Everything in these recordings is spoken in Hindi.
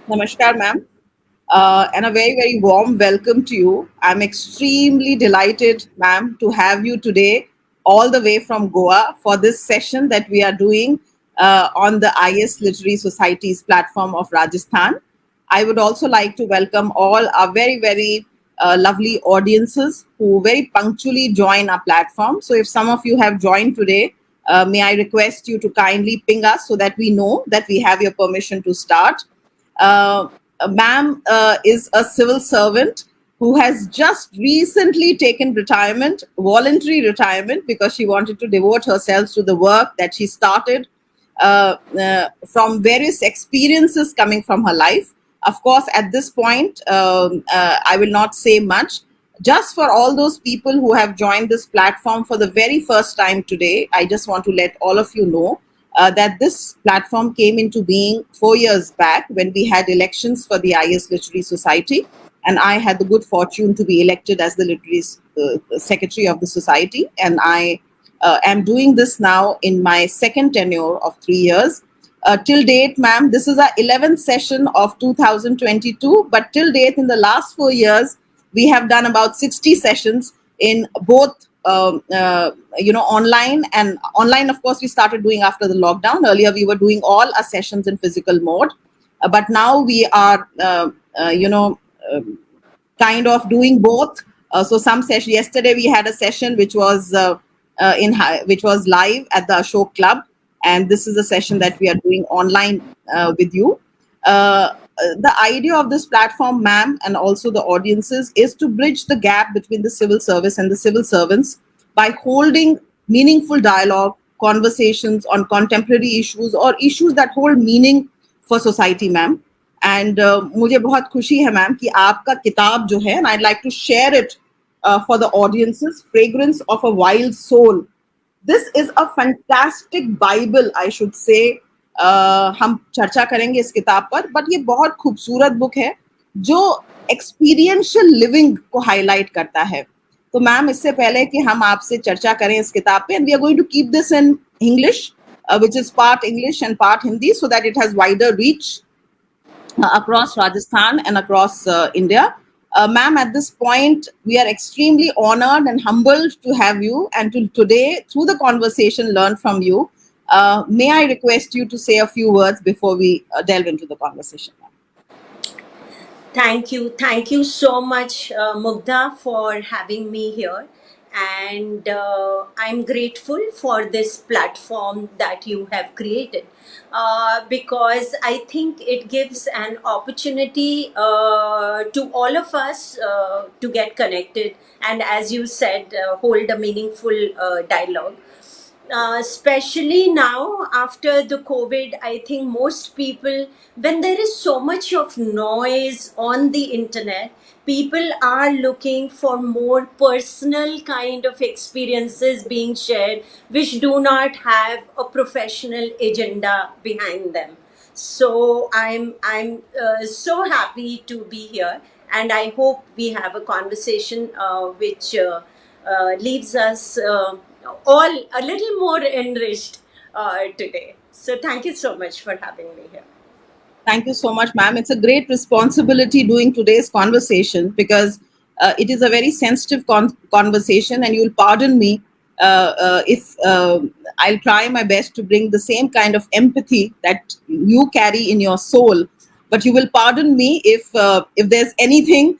Namaskar, ma'am, and a very, very warm welcome to you. I'm extremely delighted, ma'am, to have you today, all the way from Goa, for this session that we are doing on the IS Literary Society's platform of Rajasthan. I would also like to welcome all our very, very lovely audiences who very punctually join our platform. So, if some of you have joined today, may I request you to kindly ping us so that we know that we have your permission to start. Uh, Ma'am is a civil servant who has just recently taken retirement, voluntary retirement, because she wanted to devote herself to the work that she started from various experiences coming from her life. Of course, at this point, I will not say much. Just for all those people who have joined this platform for the very first time today, I just want to let all of you know that this platform came into being 4 years back when we had elections for the IS Literary Society. And I had the good fortune to be elected as the literary secretary of the society. And I am doing this now in my second tenure of 3 years. Till date, ma'am, this is our 11th session of 2022. But till date, in the last 4 years, we have done about 60 sessions in both online. And online, of course, we started doing after the lockdown. Earlier we were doing all our sessions in physical mode, but now we are kind of doing both. So some session, yesterday we had a session which was which was live at the Ashok Club, and this is a session that we are doing online with you. The idea of this platform, ma'am, and also the audiences, is to bridge the gap between the civil service and the civil servants by holding meaningful dialogue, conversations on contemporary issues or issues that hold meaning for society, ma'am. And मुझे बहुत खुशी है मैम कि आपका किताब जो है, and I like to share it for the audiences, fragrance of a wild soul. This is a fantastic bible, I should say. हम चर्चा करेंगे इस किताब पर, बट ये बहुत खूबसूरत बुक है जो एक्सपीरियंशियल लिविंग को हाईलाइट करता है. तो मैम, इससे पहले कि हम आपसे चर्चा करें इस किताब पे, and we are going to keep this in English, which is part English and part Hindi, so that it has wider reach across Rajasthan and across India. Ma'am, at this point, we are extremely honored and humbled to have you and to today, through the conversation, learn from you. May I request you to say a few words before we delve into the conversation? Thank you. Thank you so much, Mugdha, for having me here. And I'm grateful for this platform that you have created because I think it gives an opportunity to all of us to get connected and, as you said, hold a meaningful dialogue. Especially now after the COVID, I think most people, when there is so much of noise on the internet, people are looking for more personal kind of experiences being shared, which do not have a professional agenda behind them. So I'm so happy to be here, and I hope we have a conversation which leaves us all a little more enriched today. So thank you so much for having me here. Thank you so much, ma'am. It's a great responsibility doing today's conversation because it is a very sensitive conversation, and you'll pardon me if I'll try my best to bring the same kind of empathy that you carry in your soul. But you will pardon me if there's anything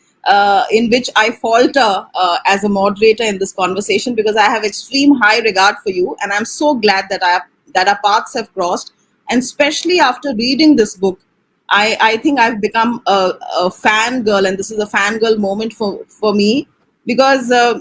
in which I falter as a moderator in this conversation, because I have extreme high regard for you, and I'm so glad that our paths have crossed, and especially after reading this book. I think I've become a fangirl, and this is a fangirl moment for me because uh,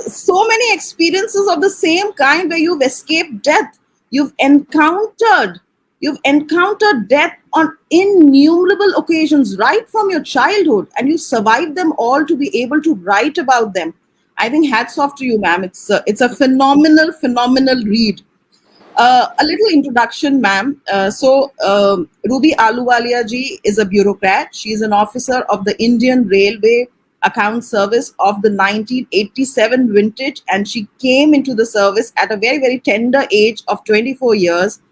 so many experiences of the same kind where you've escaped death, you've encountered you've encountered death on innumerable occasions right from your childhood, and you survived them all to be able to write about them. I think hats off to you, ma'am. It's a phenomenal read. A little introduction, ma'am. Ruby Aluwalia ji is a bureaucrat. She is an officer of the Indian Railway Account Service of the 1987 vintage, and she came into the service at a very, very tender age of 24 years.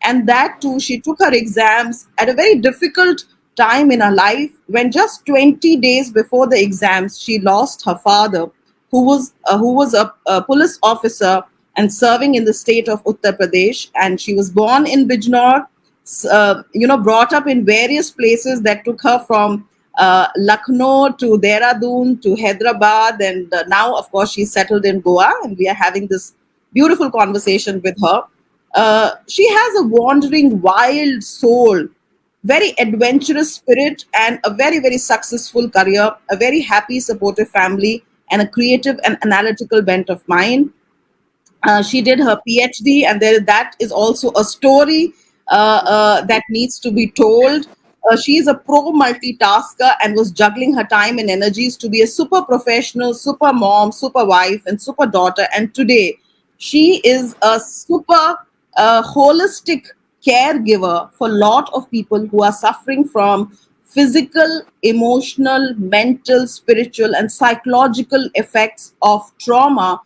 And that too, she took her exams at a very difficult time in her life when just 20 days before the exams, she lost her father, who was a police officer and serving in the state of Uttar Pradesh. And she was born in Bijnor, brought up in various places that took her from Lucknow to Dehradun to Hyderabad, and now, of course, she's settled in Goa, and we are having this beautiful conversation with her. She has a wandering, wild soul, very adventurous spirit, and a very, very successful career, a very happy, supportive family, and a creative and analytical bent of mind. She did her PhD, and that is also a story that needs to be told. She is a pro multitasker and was juggling her time and energies to be a super professional, super mom, super wife, and super daughter. And today, she is a super holistic caregiver for a lot of people who are suffering from physical, emotional, mental, spiritual, and psychological effects of trauma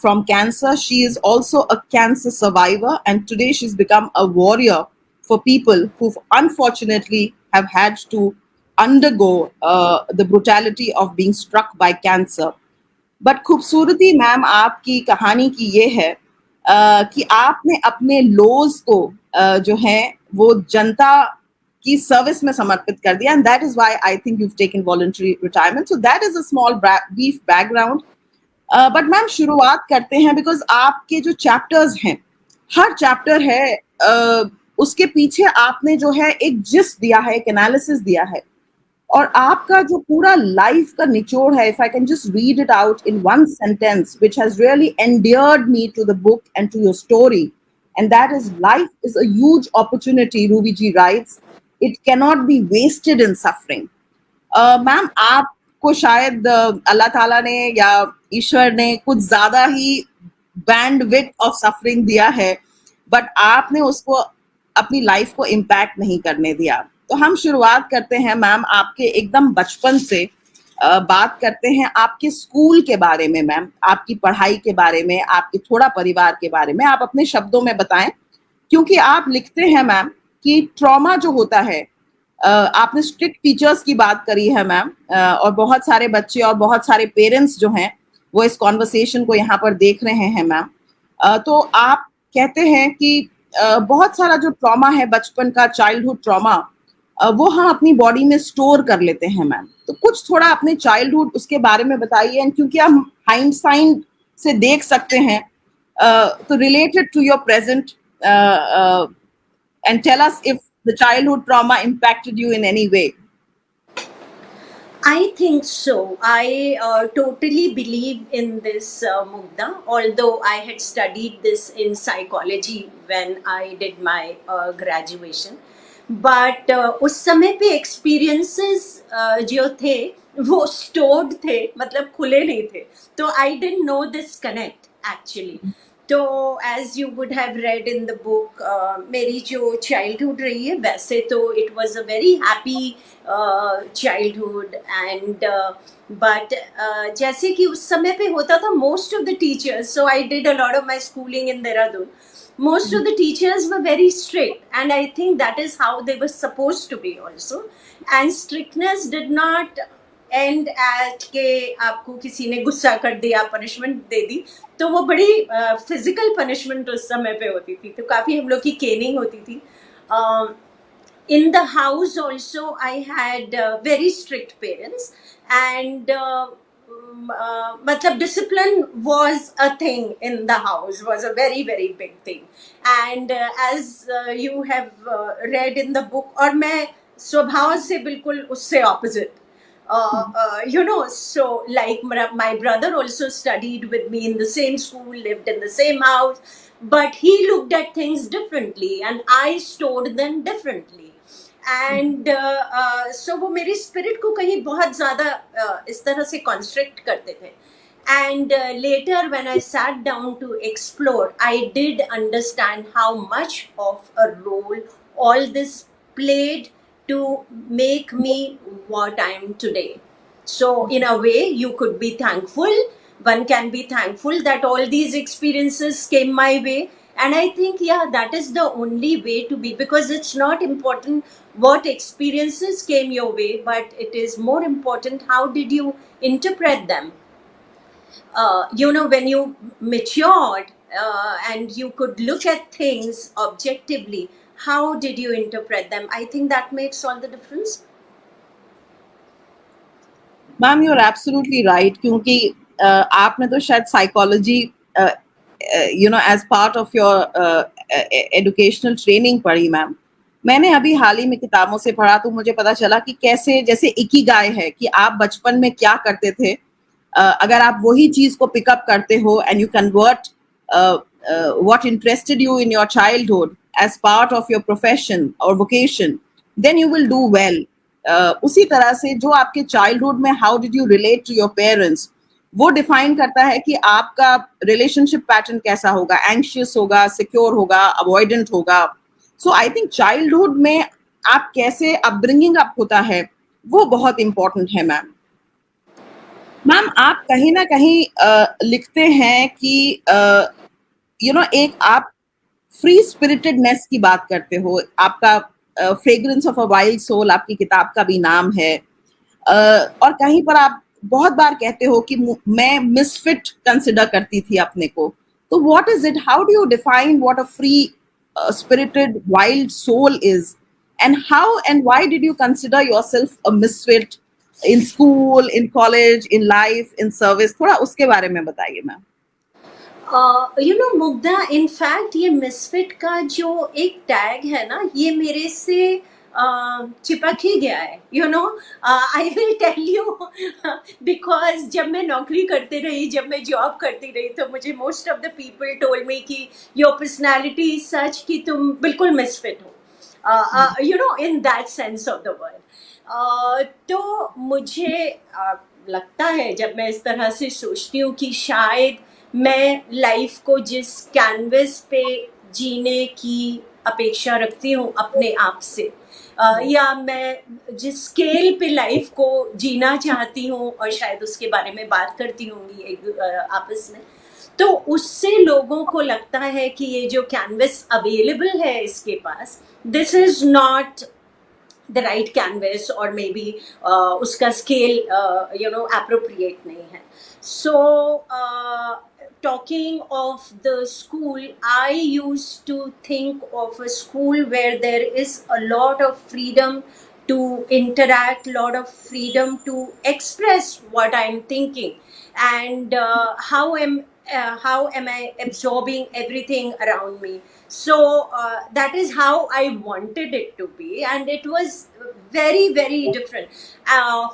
from cancer. She is also a cancer survivor, and today she's become a warrior for people who unfortunately have had to undergo the brutality of being struck by cancer. But खूबसूरती मैम आपकी कहानी की ये है कि आपने अपने लोज को जो है वो जनता की सर्विस में समर्पित कर दिया, and that is why I think you taken voluntary retirement. So that is a small brief background. But ma'am शुरुआत करते हैं, बिकॉज आपके जो चैप्टर्स हैं, हर चैप्टर है उसके पीछे आपने जो है एक जिस्ट दिया है, एक एनालिसिस दिया है, और आपका जो पूरा लाइफ का निचोड़ है, if I can just read it out in one sentence which has really endeared me to the book and to your story, and that is life is a huge opportunity. Ruby ji writes, it cannot be wasted in suffering. Ma'am आपको शायद अल्लाह ताला ने या ईश्वर ने कुछ ज्यादा ही बैंडविड्थ ऑफ सफरिंग दिया है, बट आपने उसको अपनी लाइफ को इम्पैक्ट नहीं करने दिया. तो हम शुरुआत करते हैं मैम आपके एकदम बचपन से. बात करते हैं आपके स्कूल के बारे में मैम, आपकी पढ़ाई के बारे में, आपके थोड़ा परिवार के बारे में. आप अपने शब्दों में बताएं, क्योंकि आप लिखते हैं मैम कि ट्रॉमा जो होता है, आपने स्ट्रिक्ट टीचर्स की बात करी है मैम, और बहुत सारे बच्चे और बहुत सारे पेरेंट्स जो हैं वो इस कॉन्वर्सेशन को यहाँ पर देख रहे हैं मैम. तो आप कहते हैं कि बहुत सारा जो ट्रॉमा है बचपन का, चाइल्डहुड ट्रॉमा, वो हम अपनी बॉडी में स्टोर कर लेते हैं मैम. तो कुछ थोड़ा अपने चाइल्डहुड उसके बारे में बताइए, एंड क्योंकि हम हाइंडसाइट से देख सकते हैं, तो related to your present, and tell us if the childhood trauma impacted you in any way. I think so. I totally believe in this, Mugda, although I had studied this in psychology when I did my graduation. But उस समय पे experiences जो थे वो stored थे, मतलब खुले नहीं थे. तो I didn't know this connect actually. तो as you would have read in the book, मेरी जो चाइल्डहुड रही है वैसे तो it was a very happy childhood. And but जैसे कि उस समय पे होता था, most of the teachers, so I did a lot of my schooling in Dehradun, most of the teachers were very strict, and I think that is how they were supposed to be also. And strictness did not and at के आपको किसी ने गुस्सा कर दिया, पनिशमेंट दे दी, तो वो बड़ी फिजिकल पनिशमेंट उस समय पे होती थी. तो काफ़ी हम लोग की केनिंग होती थी. In the house also I had very strict parents, and matlab discipline was a thing in the house, was a very very big thing. And as you have read in the book, और मैं स्वभाव से बिल्कुल उससे opposite. So like my brother also studied with me in the same school, lived in the same house, but he looked at things differently and I stored them differently. And so वो मेरी spirit को कहीं बहुत ज़्यादा इस तरह से constrict करते थे. And later when I sat down to explore, I did understand how much of a role all this played to make me what I am today. So, in a way, you could be thankful. One can be thankful that all these experiences came my way And I think, yeah, that is the only way to be, because it's not important what experiences came your way, but it is more important how did you interpret them. When you matured, and you could look at things objectively, how did you interpret them? I think that makes all the difference. Ma'am you are absolutely right, क्योंकि आपने तो शायद psychology as part of your educational training पढ़ी मैम। मैंने अभी हाल ही में किताबों से पढ़ा तो मुझे पता चला कि कैसे जैसे इकिगाई है कि आप बचपन में क्या करते थे, अगर आप वही चीज को पिकअप करते हो and you convert what interested you in your childhood as part of your profession or vocation, then you will do well. उसी तरह से जो आपके चाइल्डहुड में how did you relate to your parents, वो डिफाइन करता है कि आपका रिलेशनशिप पैटर्न कैसा होगा, एंग्शियस होगा, सिक्योर होगा, अवॉइडेंट होगा। सो आई थिंक चाइल्डहुड में आप कैसे अपब्रिंगिंग अप होता है वो बहुत इंपॉर्टेंट है मैम। मैम आप कहीं ना कहीं लिखते हैं कि एक आप फ्री स्पिरिटेडनेस की बात करते हो। आपका fragrance of a wild soul आपकी किताब का भी नाम है। और कहीं पर आप बहुत बार कहते हो कि मैं मिसफिट कंसिडर करती थी अपने को। तो what is it, how do you define what a free spirited wild soul is, and how and why did you consider yourself a misfit in school, in college, in life, in service? थोड़ा उसके बारे में बताइए मैम। मुग्धा, इनफैक्ट ये मिसफिट का जो एक टैग है ना, ये मेरे से चिपक ही गया है। I will tell you, because जब मैं नौकरी करती रही, जब मैं जॉब करती रही, तो मुझे most of the people told me कि योर पर्सनैलिटी इज सच कि तुम बिल्कुल मिसफिट हो, in that sense of the word. तो मुझे लगता है, जब मैं इस तरह से सोचती हूँ, कि शायद मैं लाइफ को जिस कैनवस पे जीने की अपेक्षा रखती हूँ अपने आप से, या मैं जिस स्केल पे लाइफ को जीना चाहती हूँ, और शायद उसके बारे में बात करती होंगी आपस में, तो उससे लोगों को लगता है कि ये जो कैनवस अवेलेबल है इसके पास, this is not the right canvas, और मे बी उसका स्केल अप्रोप्रिएट नहीं है। सो talking of the school, I used to think of a school where there is a lot of freedom to interact, lot of freedom to express what I'm thinking, and how am I absorbing everything around me. So that is how I wanted it to be, and it was very very different.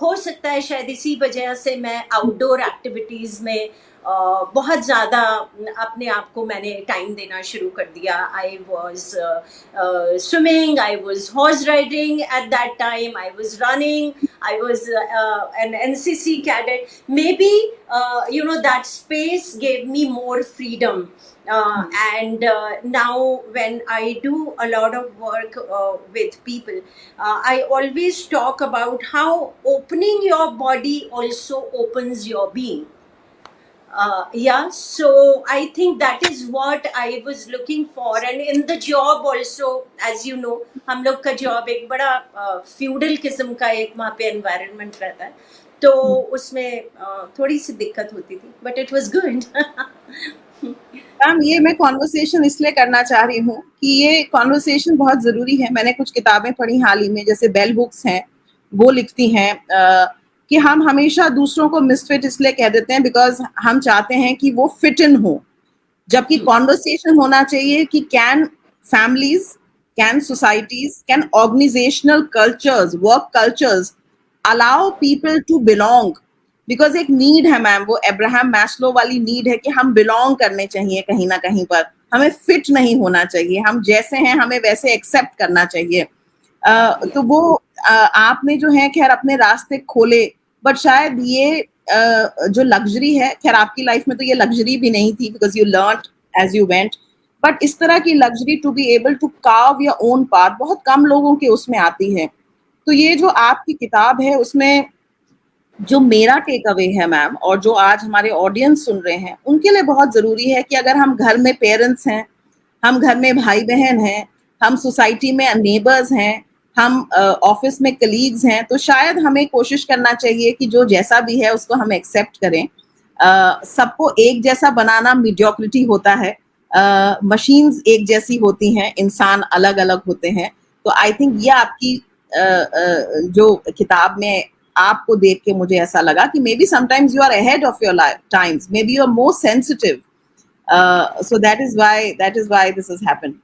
हो सकता है शायद इसी वजह से मैं आउटडोर एक्टिविटीज में बहुत ज़्यादा अपने आप को मैंने टाइम देना शुरू कर दिया। I was swimming, I was horse riding at that time, I was running, I was an NCC cadet. May be that space gave me more freedom. And now when I do a lot of work with people, I always talk about how opening your body also opens your being. Yeah, so I think that is what I was looking for, and in the job also, as you know, हम लोग का जॉब एक बड़ा फ्यूडल किस्म का एक वहाँ पे एनवायरनमेंट रहता है, तो उसमें थोड़ी सी दिक्कत होती थी, but it was good. Ma'am ये मैं कॉन्वर्सेशन इसलिए करना चाह रही हूँ कि ये कॉन्वर्सेशन बहुत जरूरी है। मैंने कुछ किताबें पढ़ी हाल ही में, जैसे बेल बुक्स हैं, वो लिखती हैं कि हम हमेशा दूसरों को मिसफिट इसलिए कह देते हैं बिकॉज हम चाहते हैं कि वो फिट इन हो, जबकि कॉन्वर्सेशन होना चाहिए कि can families, can societies, can organisational cultures, work cultures allow people to belong. Because एक नीड है मैम, वो अब्राहम मैस्लो वाली नीड है कि हम बिलोंग करने चाहिए कहीं ना कहीं पर, हमें फिट नहीं होना चाहिए, हम जैसे हैं हमें वैसे एक्सेप्ट करना चाहिए। तो वो आपने जो है खैर अपने रास्ते खोले, बट शायद ये जो लग्जरी है, खैर आपकी लाइफ में तो ये लग्जरी भी नहीं थी because you learn as you went, but इस तरह की luxury to be able to carve your own path बहुत कम लोगों के उसमें आती है। तो ये जो आपकी किताब है उसमें जो मेरा टेक अवे है मैम, और जो आज हमारे ऑडियंस सुन रहे हैं उनके लिए बहुत जरूरी है कि अगर हम घर में पेरेंट्स हैं, हम घर में भाई बहन हैं, हम सोसाइटी में नेबर्स हैं, हम ऑफिस में कलीग्स हैं, तो शायद हमें कोशिश करना चाहिए कि जो जैसा भी है उसको हम एक्सेप्ट करें। सबको एक जैसा बनाना मीडियोक्रिटी होता है। मशीन्स एक जैसी होती हैं, इंसान अलग अलग होते हैं। तो आई थिंक ये आपकी जो किताब में आपको देख के मुझे ऐसा लगा कि may be sometimes you are ahead of your times, may be you are more sensitive, so that is why this has happened.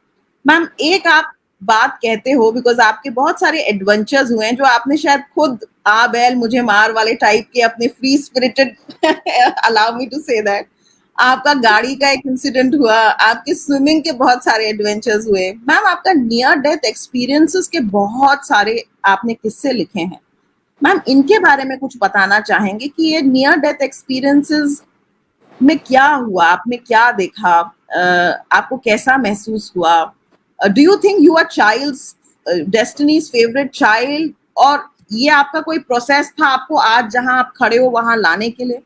Ma'am, एक आप बात कहते हो, बिकॉज आपके बहुत सारे एडवेंचर्स हुए हैं जो आपने शायद खुद आ बैल मुझे मार वाले टाइप के अपने free spirited allow me to say that, आपका गाड़ी का एक इंसिडेंट हुआ, आपके स्विमिंग के बहुत सारे एडवेंचर्स हुए। मैम, आपका नियर डेथ एक्सपीरियंसेस के बहुत सारे आपने किस्से लिखे हैं। मैम, इनके बारे में कुछ बताना चाहेंगे कि ये नियर डेथ एक्सपीरियंसेस में क्या हुआ, आपने क्या देखा, आपको कैसा महसूस हुआ? Do you think you are child's destinies favourite child, और ये आपका कोई प्रोसेस था आपको आज जहां आप खड़े हो वहां लाने के लिए?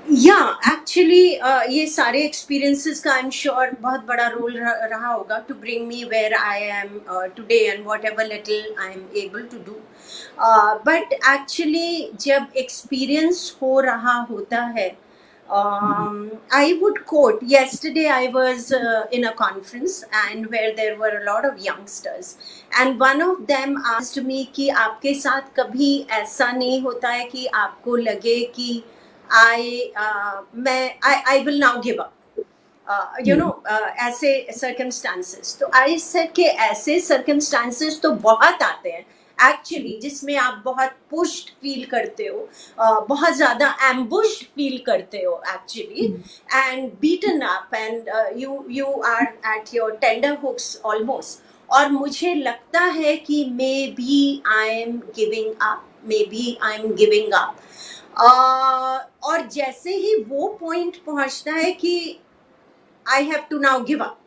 या एक्चुअली ये सारे एक्सपीरियंसेस का आई एम श्योर बहुत बड़ा रोल रहा होगा to bring me where I am today and whatever little I am able to do. But actually जब एक्सपीरियंस हो रहा होता है, I would quote, yesterday I was in a conference and where there were a lot of youngsters and one of them asked me कि आपके साथ कभी ऐसा नहीं होता है कि आपको लगे कि I will now give up, ऐसे circumstances। तो I said कि ऐसे circumstances तो बहुत आते हैं एक्चुअली जिसमें आप बहुत पुश्ड फील करते हो, बहुत ज्यादा एम्बुश्ड फील करते हो actually, and beaten up and you are at your tender hooks almost. और मुझे लगता है कि may be I am giving up, may be I am giving up. और जैसे ही वो पॉइंट पहुंचता है कि I have to now give up,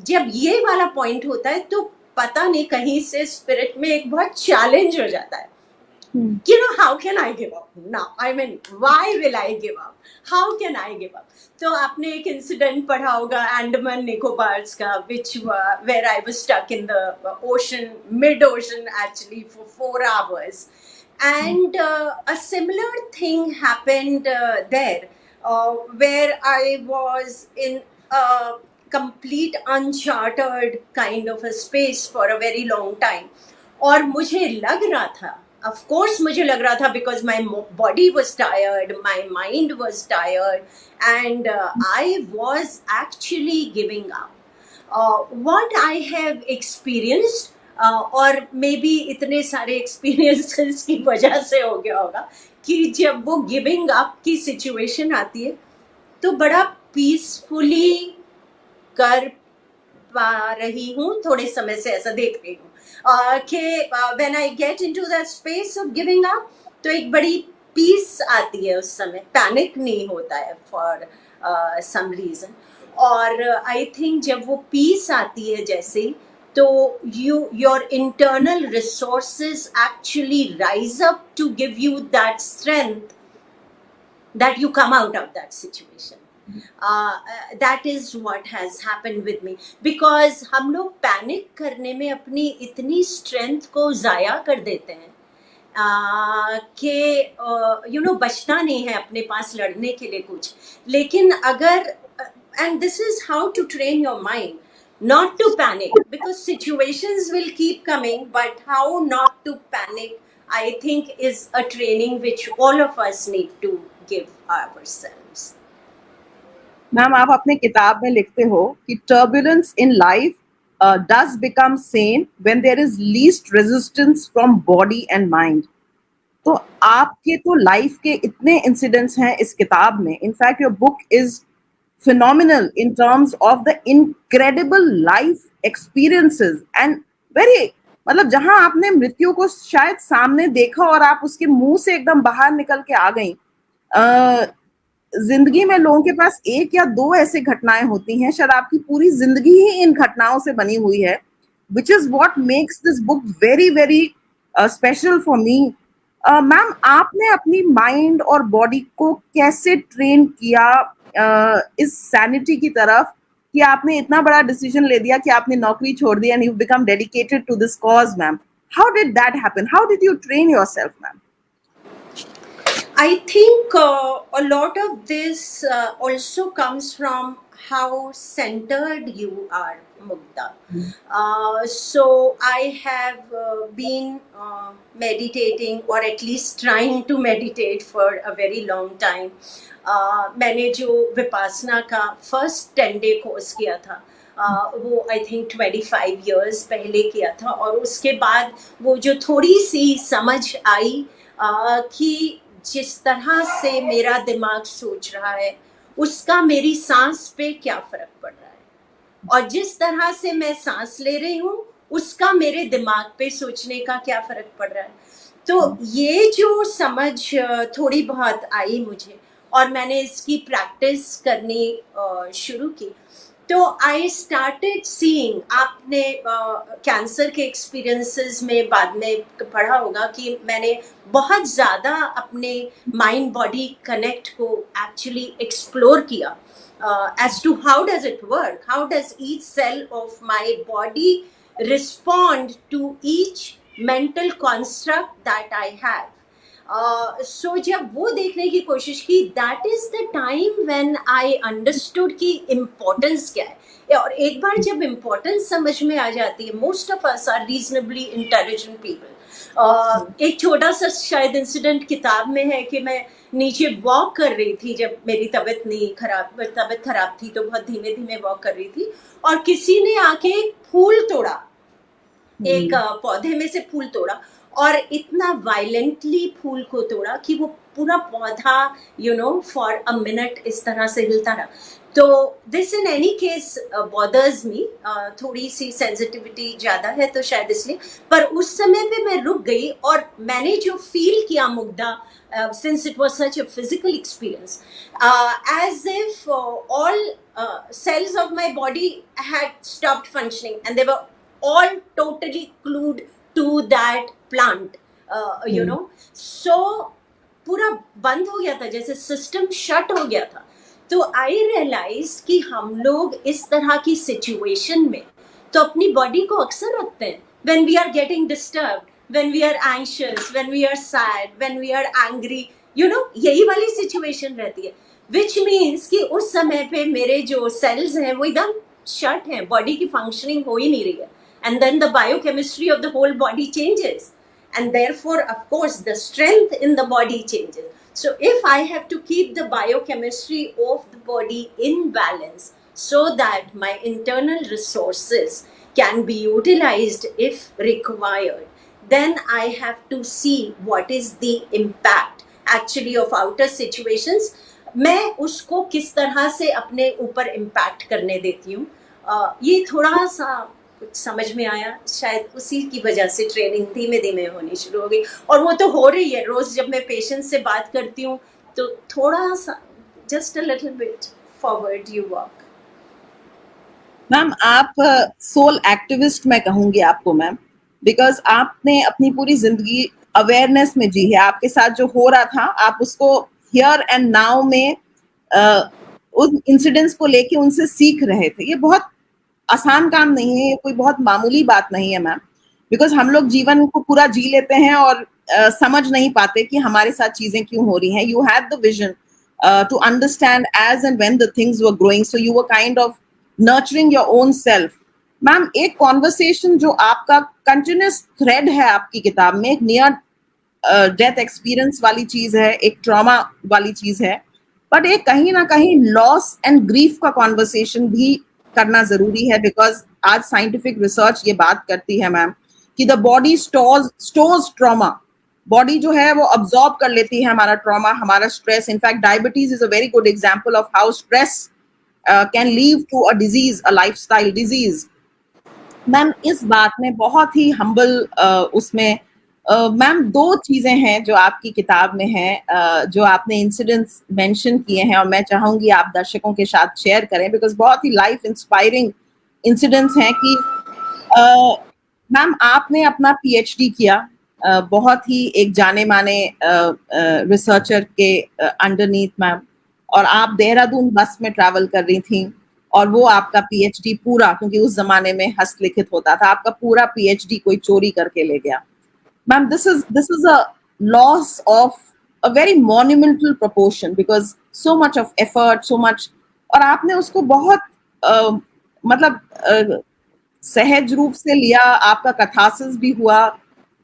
जब ये वाला पॉइंट होता है तो पता नहीं कहीं से स्पिरिट में एक बहुत चैलेंज हो जाता है, how can I give up now? I mean, why will I give up? How can I give up? तो आपने एक इंसिडेंट पढ़ा होगा अंडमान निकोबार्स का, which where I was stuck in the ocean, mid ocean actually for 4 hours, and a similar thing happened there, where I was in a complete uncharted kind of a space for a very long time, और मुझे लग रहा था, of course मुझे लग रहा था, because my body was tired, my mind was tired, and I was actually giving up. What I have experienced, और मे बी इतने सारे एक्सपीरियंसेस की वजह से हो गया होगा कि जब वो गिविंग अप की सिचुएशन आती है तो बड़ा पीसफुली कर पा रही हूँ, थोड़े समय से ऐसा देख रही हूँ कि when I get into that space of giving up तो एक बड़ी पीस आती है, उस समय पैनिक नहीं होता है फॉर सम रीजन। और आई थिंक जब वो पीस आती है जैसे, तो your internal resources actually rise up to give you that strength that you come out of that situation. That is what has happened with me, because हम लोग पैनिक करने में अपनी इतनी स्ट्रेंथ को ज़ाया कर देते हैं कि बचता नहीं है अपने पास लड़ने के लिए कुछ। लेकिन अगर and this is how to train your mind not to panic, because situations will keep coming, but how not to panic, I think, is a training which all of us need to give ourselves. Ma'am, आप अपने किताब में लिखते हो कि turbulence in life does become sane when there is least resistance from body and mind. तो आपके तो लाइफ के इतने इंसिडेंट्स हैं इस किताब में। In fact your book is phenomenal in terms of the incredible life experiences and very, मतलब जहां आपने मृत्यु को शायद सामने देखा और आप उसके मुंह से एकदम बाहर निकल के आ गई। जिंदगी में लोगों के पास एक या दो ऐसे घटनाएं होती हैं, शायद आपकी पूरी जिंदगी ही इन घटनाओं से बनी हुई है, which is what makes this book very very special for me. Ma'am, आपने अपनी माइंड और बॉडी को कैसे ट्रेन किया इस सैनिटी की तरफ कि आपने इतना बड़ा डिसीजन ले दिया कि आपने नौकरी छोड़ दी and you become dedicated to this cause ma'am. How did that happen? How did you train yourself ma'am? I think a lot of this also comes from how centered you are, Mugda. So I have been meditating, or at least trying to meditate for a very long time. मैंने जो विपासना का फर्स्ट 10 डे कोर्स किया था, वो आई थिंक 25 years पहले किया था, और उसके बाद वो जो थोड़ी सी समझ आई कि जिस तरह से मेरा दिमाग सोच रहा है उसका मेरी सांस पे क्या फर्क पड़ रहा है, और जिस तरह से मैं सांस ले रही हूँ उसका मेरे दिमाग पे सोचने का क्या फर्क पड़ रहा है। तो ये जो समझ थोड़ी बहुत आई मुझे, और मैंने इसकी प्रैक्टिस करनी शुरू की, तो आई स्टार्टेड सीइंग, आपने कैंसर के एक्सपीरियंसेस में बाद में पढ़ा होगा कि मैंने बहुत ज़्यादा अपने माइंड बॉडी कनेक्ट को एक्चुअली एक्सप्लोर किया, as to how does it work, how does each cell of my body respond to each mental construct that I have. So जब वो देखने की कोशिश की, that is the time when I understood कि इम्पोर्टेंस क्या है। और एक बार जब इम्पोर्टेंस समझ में आ जाती है, most of us are reasonably intelligent people. एक छोटा सा शायद इंसिडेंट किताब में है कि मैं नीचे वॉक कर रही थी जब मेरी तबीयत खराब थी, तो बहुत धीमे धीमे वॉक कर रही थी, और किसी ने आके एक फूल तोड़ा, एक पौधे में से फूल तोड़ा, और इतना वायलेंटली फूल को तोड़ा कि वो पूरा पौधा फॉर अ मिनट इस तरह से हिलता रहा। तो this in any case bothers me, थोड़ी सी सेंसिटिविटी ज्यादा है तो शायद इसलिए, पर उस समय पे मैं रुक गई और मैंने जो फील किया Mugdha, since it was such a physical experience, as if all cells of my body had stopped functioning and they were all totally glued to that plant, so पूरा बंद हो गया था, जैसे सिस्टम शट हो गया था। तो आई रियलाइज कि हम लोग इस तरह की सिचुएशन में तो अपनी बॉडी को अक्सर रखते हैं, when we are getting disturbed, when we are anxious, when we are sad, when we are angry, यही वाली सिचुएशन रहती है, which means कि उस समय पे मेरे जो सेल्स हैं वो एकदम शट हैं, बॉडी की फंक्शनिंग हो ही नहीं रही है, and then the biochemistry of the whole body changes, and therefore of course the strength in the body changes. So if I have to keep the biochemistry of the body in balance so that my internal resources can be utilized if required, then I have to see what is the impact actually of outer situations, मैं उसको किस तरह से अपने ऊपर इम्पैक्ट करने देती हूँ। ये थोड़ा सा कुछ समझ में आया, शायद उसी की वजह से ट्रेनिंग धीमे धीमे होनी शुरू हो गई, और वो तो हो रही है। रोज जब मैं पेशेंट से बात करती हूँ तो थोड़ा सा just a little bit forward you walk. Ma'am आप सोल एक्टिविस्ट मैं कहूंगी आपको मैम, बिकॉज आपने अपनी पूरी जिंदगी अवेयरनेस में जी है। आपके साथ जो हो रहा था आप उसको हियर एंड नाउ में उन इंसिडेंट्स को लेके उनसे सीख रहे थे। ये बहुत आसान काम नहीं है, ये कोई बहुत मामूली बात नहीं है मैम, बिकॉज हम लोग जीवन को पूरा जी लेते हैं और समझ नहीं पाते कि हमारे साथ चीजें क्यों हो रही हैं। You had the vision to understand as and when the things were growing, so you were kind of nurturing your own self. Ma'am एक कॉन्वर्सेशन जो आपका कंटिन्यूस थ्रेड है आपकी किताब में, एक नियर डेथ एक्सपीरियंस वाली चीज है, एक ट्रॉमा वाली चीज है, बट एक कहीं ना कहीं लॉस एंड ग्रीफ का कॉन्वर्सेशन भी करना जरूरी है, बिकॉज आज साइंटिफिक रिसर्च ये बात करती है मैम कि the body stores trauma. Body जो है वो अब्सॉर्ब कर लेती है हमारा ट्रॉमा, हमारा stress. In fact diabetes is a very good example of how stress can lead to a disease, a lifestyle disease. Ma'am इस बात में बहुत ही हम्बल उसमें मैम दो चीजें हैं जो आपकी किताब में हैं, जो आपने इंसिडेंट्स मेंशन किए हैं और मैं चाहूंगी आप दर्शकों के साथ शेयर करें, बिकॉज बहुत ही लाइफ इंस्पायरिंग इंसिडेंट्स हैं कि मैम आपने अपना पीएचडी किया बहुत ही एक जाने माने रिसर्चर के अंडरनीथ मैम, और आप देहरादून बस में ट्रैवल कर रही थी, और वो आपका पीएचडी पूरा, क्योंकि उस जमाने में हस्तलिखित होता था, आपका पूरा पीएचडी कोई चोरी करके ले गया। Ma'am, this is a loss of a very monumental proportion, because so much of effort, so much, और आपने उसको बहुत मतलब सहज रूप से लिया, आपका कथासिस भी हुआ।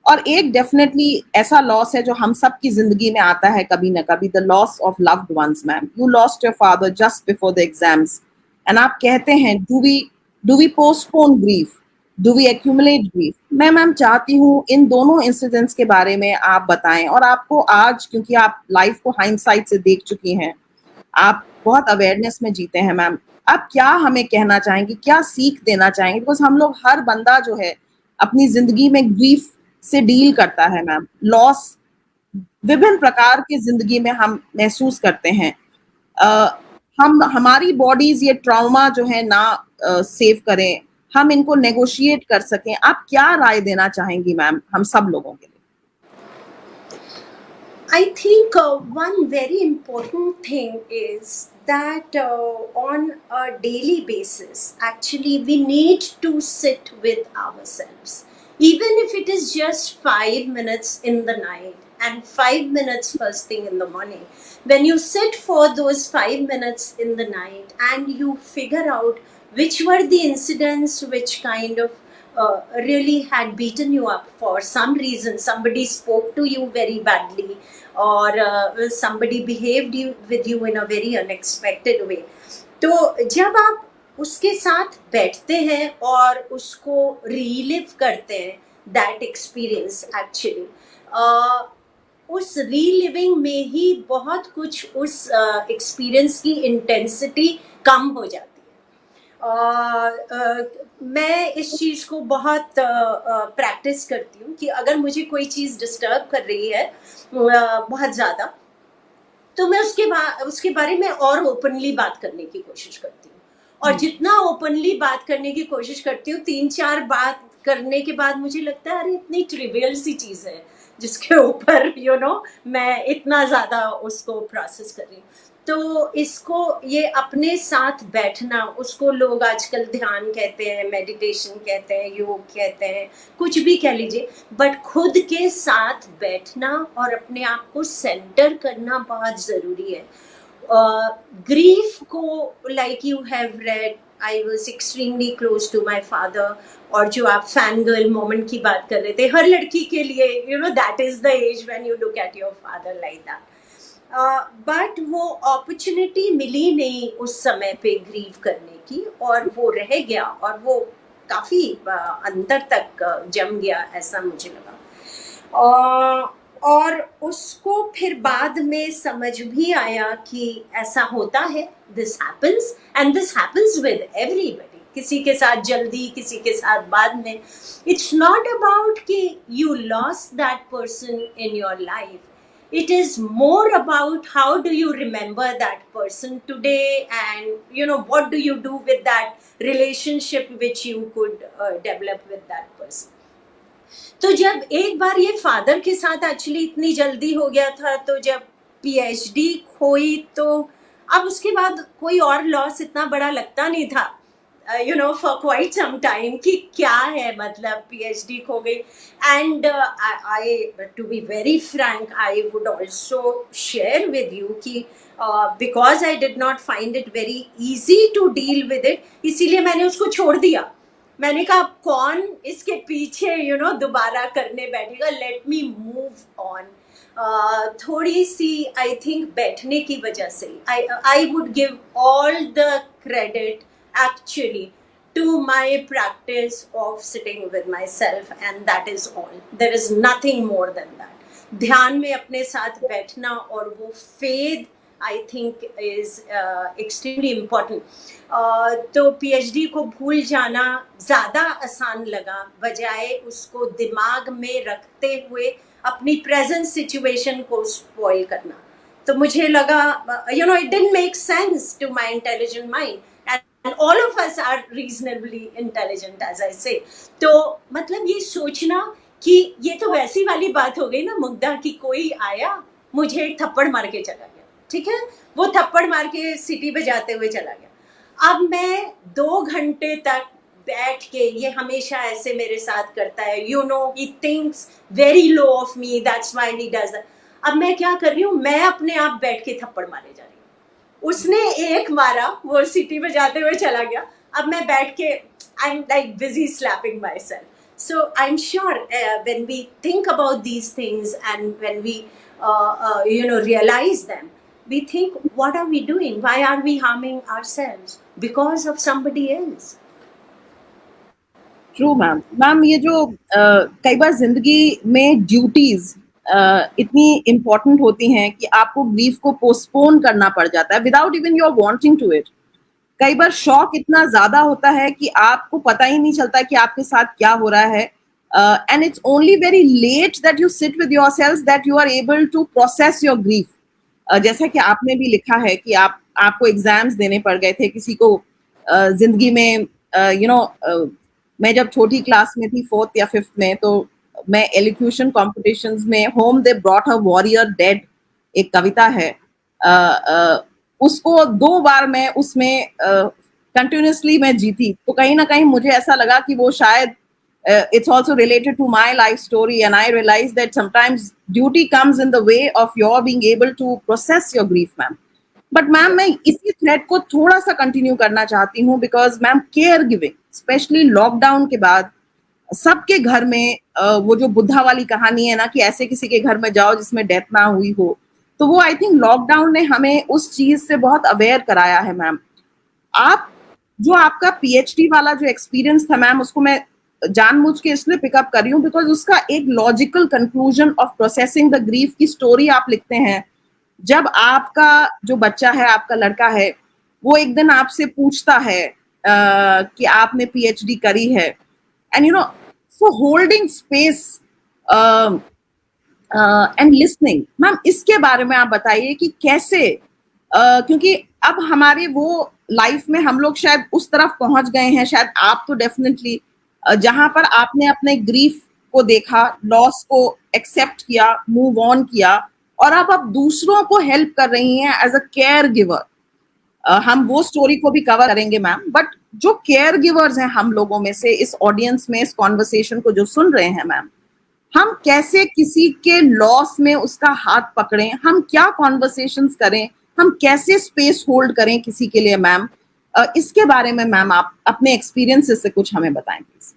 और एक डेफिनेटली ऐसा लॉस है जो हम सब की जिंदगी में आता है कभी ना कभी, the loss of loved ones. Ma'am, you lost your father just before the exams, and आप कहते हैं, do we postpone grief, do we accumulate grief? मैं मैम चाहती हूँ इन दोनों इंसिडेंट्स के बारे में आप बताएं, और आपको आज, क्योंकि आप लाइफ को हाइंडसाइट से देख चुकी हैं, आप बहुत अवेयरनेस में जीते हैं मैम, आप क्या हमें कहना चाहेंगी, क्या सीख देना चाहेंगे? बिकॉज हम लोग, हर बंदा जो है अपनी जिंदगी में ग्रीफ से डील करता है मैम, लॉस विभिन्न प्रकार की जिंदगी में हम महसूस करते हैं। अ, हम हमारी बॉडीज ये ट्रॉमा जो है ना सेव करें, हम इनको नेगोशिएट कर सकें। आप क्या राय देना चाहेंगी मैम हम सब लोगों के लिए? I think one very important thing is that on a daily basis, actually, we need to sit with ourselves. Even if it is just 5 minutes in the night and 5 minutes first thing in the morning, when you sit for those 5 minutes in the night and you figure out which were the incidents which kind of really had beaten you up for some reason, somebody spoke to you very badly, or somebody behaved with you in a very unexpected way. तो जब आप उसके साथ बैठते हैं और उसको रीलिव करते हैं, दैट एक्सपीरियंस एक्चुअली, उस रीलिविंग में ही बहुत कुछ उस एक्सपीरियंस की इंटेंसिटी कम हो जाती है। मैं इस चीज़ को बहुत प्रैक्टिस करती हूँ कि अगर मुझे कोई चीज़ डिस्टर्ब कर रही है बहुत ज़्यादा, तो मैं उसके बारे में और ओपनली बात करने की कोशिश करती हूँ। और जितना ओपनली बात करने की कोशिश करती हूँ, 3-4 बात करने के बाद मुझे लगता है अरे इतनी ट्रिवियल सी चीज़ है जिसके ऊपर मैं इतना ज़्यादा उसको प्रोसेस कर रही हूँ। तो इसको, ये अपने साथ बैठना, उसको लोग आजकल ध्यान कहते हैं, मेडिटेशन कहते हैं, योग कहते हैं, कुछ भी कह लीजिए, बट खुद के साथ बैठना और अपने आप को सेंटर करना बहुत ज़रूरी है। ग्रीफ को, like you have read, I was extremely close to my father, और जो आप फैन गर्ल मोमेंट की बात कर रहे थे, हर लड़की के लिए that is the age when you look at your father like that. But वो अपॉर्चुनिटी मिली नहीं उस समय पे ग्रीव करने की, और वो रह गया, और वो काफ़ी अंदर तक जम गया, ऐसा मुझे लगा। और उसको फिर बाद में समझ भी आया कि ऐसा होता है, this happens, and this happens with everybody, किसी के साथ जल्दी, किसी के साथ बाद में। इट्स नॉट अबाउट कि you lost that person in your life, it is more about how do you remember that person today, and what do you do with that relationship which you could develop with that person. तो जब एक बार ये फादर के साथ एक्चुअली इतनी जल्दी हो गया था, तो जब पीएचडी खोई, तो अब उसके बाद कोई और लॉस इतना बड़ा लगता नहीं था, फॉर क्वाइट सम टाइम, कि क्या है, मतलब पीएचडी खो गई। And I to be very frank, I would also share with you कि because I did not find it very easy to deal with it, इसीलिए मैंने उसको छोड़ दिया। मैंने कहा कौन इसके पीछे दोबारा करने बैठेगा, लेट मी मूव ऑन। थोड़ी सी आई थिंक बैठने की वजह से I would give all the credit actually to my practice of sitting with myself, and that is all. There is nothing more than that. ध्यान में अपने साथ बैठना और वो फेद, I think is extremely important. तो पीएचडी को भूल जाना ज़्यादा आसान लगा, बजाय उसको दिमाग में रखते हुए अपनी प्रेजेंट सिचुएशन को स्पॉइल करना। तो मुझे लगा it didn't make sense to my intelligent mind, and all of us are reasonably intelligent, as I say. तो मतलब ये सोचना कि ये तो वैसी वाली बात हो गई ना मुग्धा, कि कोई आया मुझे एक थप्पड़ मार के चला गया, ठीक है, वो थप्पड़ मार के सिटी पे जाते हुए चला गया। अब मैं 2 घंटे तक बैठ के, ये हमेशा ऐसे मेरे साथ करता है, you know, he thinks very low of me, that's why he does that. अब मैं क्या कर रही हूँ, मैं अपने आप बैठ के थप्पड़ मारे जा रही हूँ। उसने एक मारा, वो सिटी पे जाते हुए चला गया, अब मैं बैठ के I am like busy slapping my self. So I'm sure when we think about these things and when we realize them, we think, what are we doing, why are we harming ourselves because of somebody else? True ma'am. Ma'am ये जो कई बार जिंदगी में ड्यूटीज इतनी इम्पोर्टेंट होती हैं कि आपको ग्रीफ को पोस्टपोन करना पड़ जाता है without even you are wanting to it. कई बार शौक इतना ज्यादा होता है कि आपको पता ही नहीं चलता कि आपके साथ क्या हो रहा है, and it's only very late that you sit with yourself that you are able to process your grief. जैसा कि आपने भी लिखा है कि आपको एग्जाम्स देने पड़ गए थे, किसी को जिंदगी में यू नो मैं जब छोटी क्लास में थी, 4th या 5th में, तो मैं एलिक्यूशन कॉम्पिटिशन्स में home they brought a warrior dead, एक कविता है, उसको 2 बार मैं उसमें कंटिन्यूसली मैं जीती। तो कहीं ना कहीं मुझे ऐसा लगा कि वो शायद it's also related to my life story, and I realized that sometimes duty comes in the way of your being able to process your grief, ma'am. But ma'am मैं इसी थ्रेड को थोड़ा सा कंटिन्यू करना चाहती हूँ, because ma'am care giving specially lockdown के बाद सबके घर में वो जो बुद्धा वाली कहानी है ना कि ऐसे किसी के घर में जाओ जिसमें डेथ ना हुई हो, तो वो आई थिंक लॉकडाउन ने हमें उस चीज से बहुत अवेयर कराया है मैम। आप जो आपका पीएचडी वाला जो एक्सपीरियंस था मैम, उसको मैं जानबूझ के इसलिए पिकअप कर रही हूँ बिकॉज उसका एक logical conclusion of processing the grief की स्टोरी आप लिखते हैं। जब आपका जो बच्चा है, आपका लड़का है, वो एक दिन आपसे पूछता है कि आपने पीएचडी करी है, and you know, so holding space and listening. Ma'am इसके बारे में आप बताइए कि कैसे, क्योंकि अब हमारे वो लाइफ में हम लोग शायद उस तरफ पहुंच गए हैं, शायद आप तो डेफिनेटली, जहां पर आपने अपने ग्रीफ को देखा, लॉस को एक्सेप्ट किया, मूव ऑन किया, और अब आप दूसरों को हेल्प कर रही हैं एज अ केयर गिवर। हम वो स्टोरी को भी कवर करेंगे मैम, बट जो केयर गिवर्स हैं हम लोगों में से, इस ऑडियंस में इस कॉन्वर्सेशन को जो सुन रहे हैं मैम, हम कैसे किसी के लॉस में उसका हाथ पकड़ें, हम क्या कॉन्वर्सेशंस करें, हम कैसे स्पेस होल्ड करें किसी के लिए मैम, इसके बारे में मैम आप अपने एक्सपीरियंसेस से कुछ हमें बताएं प्लीज।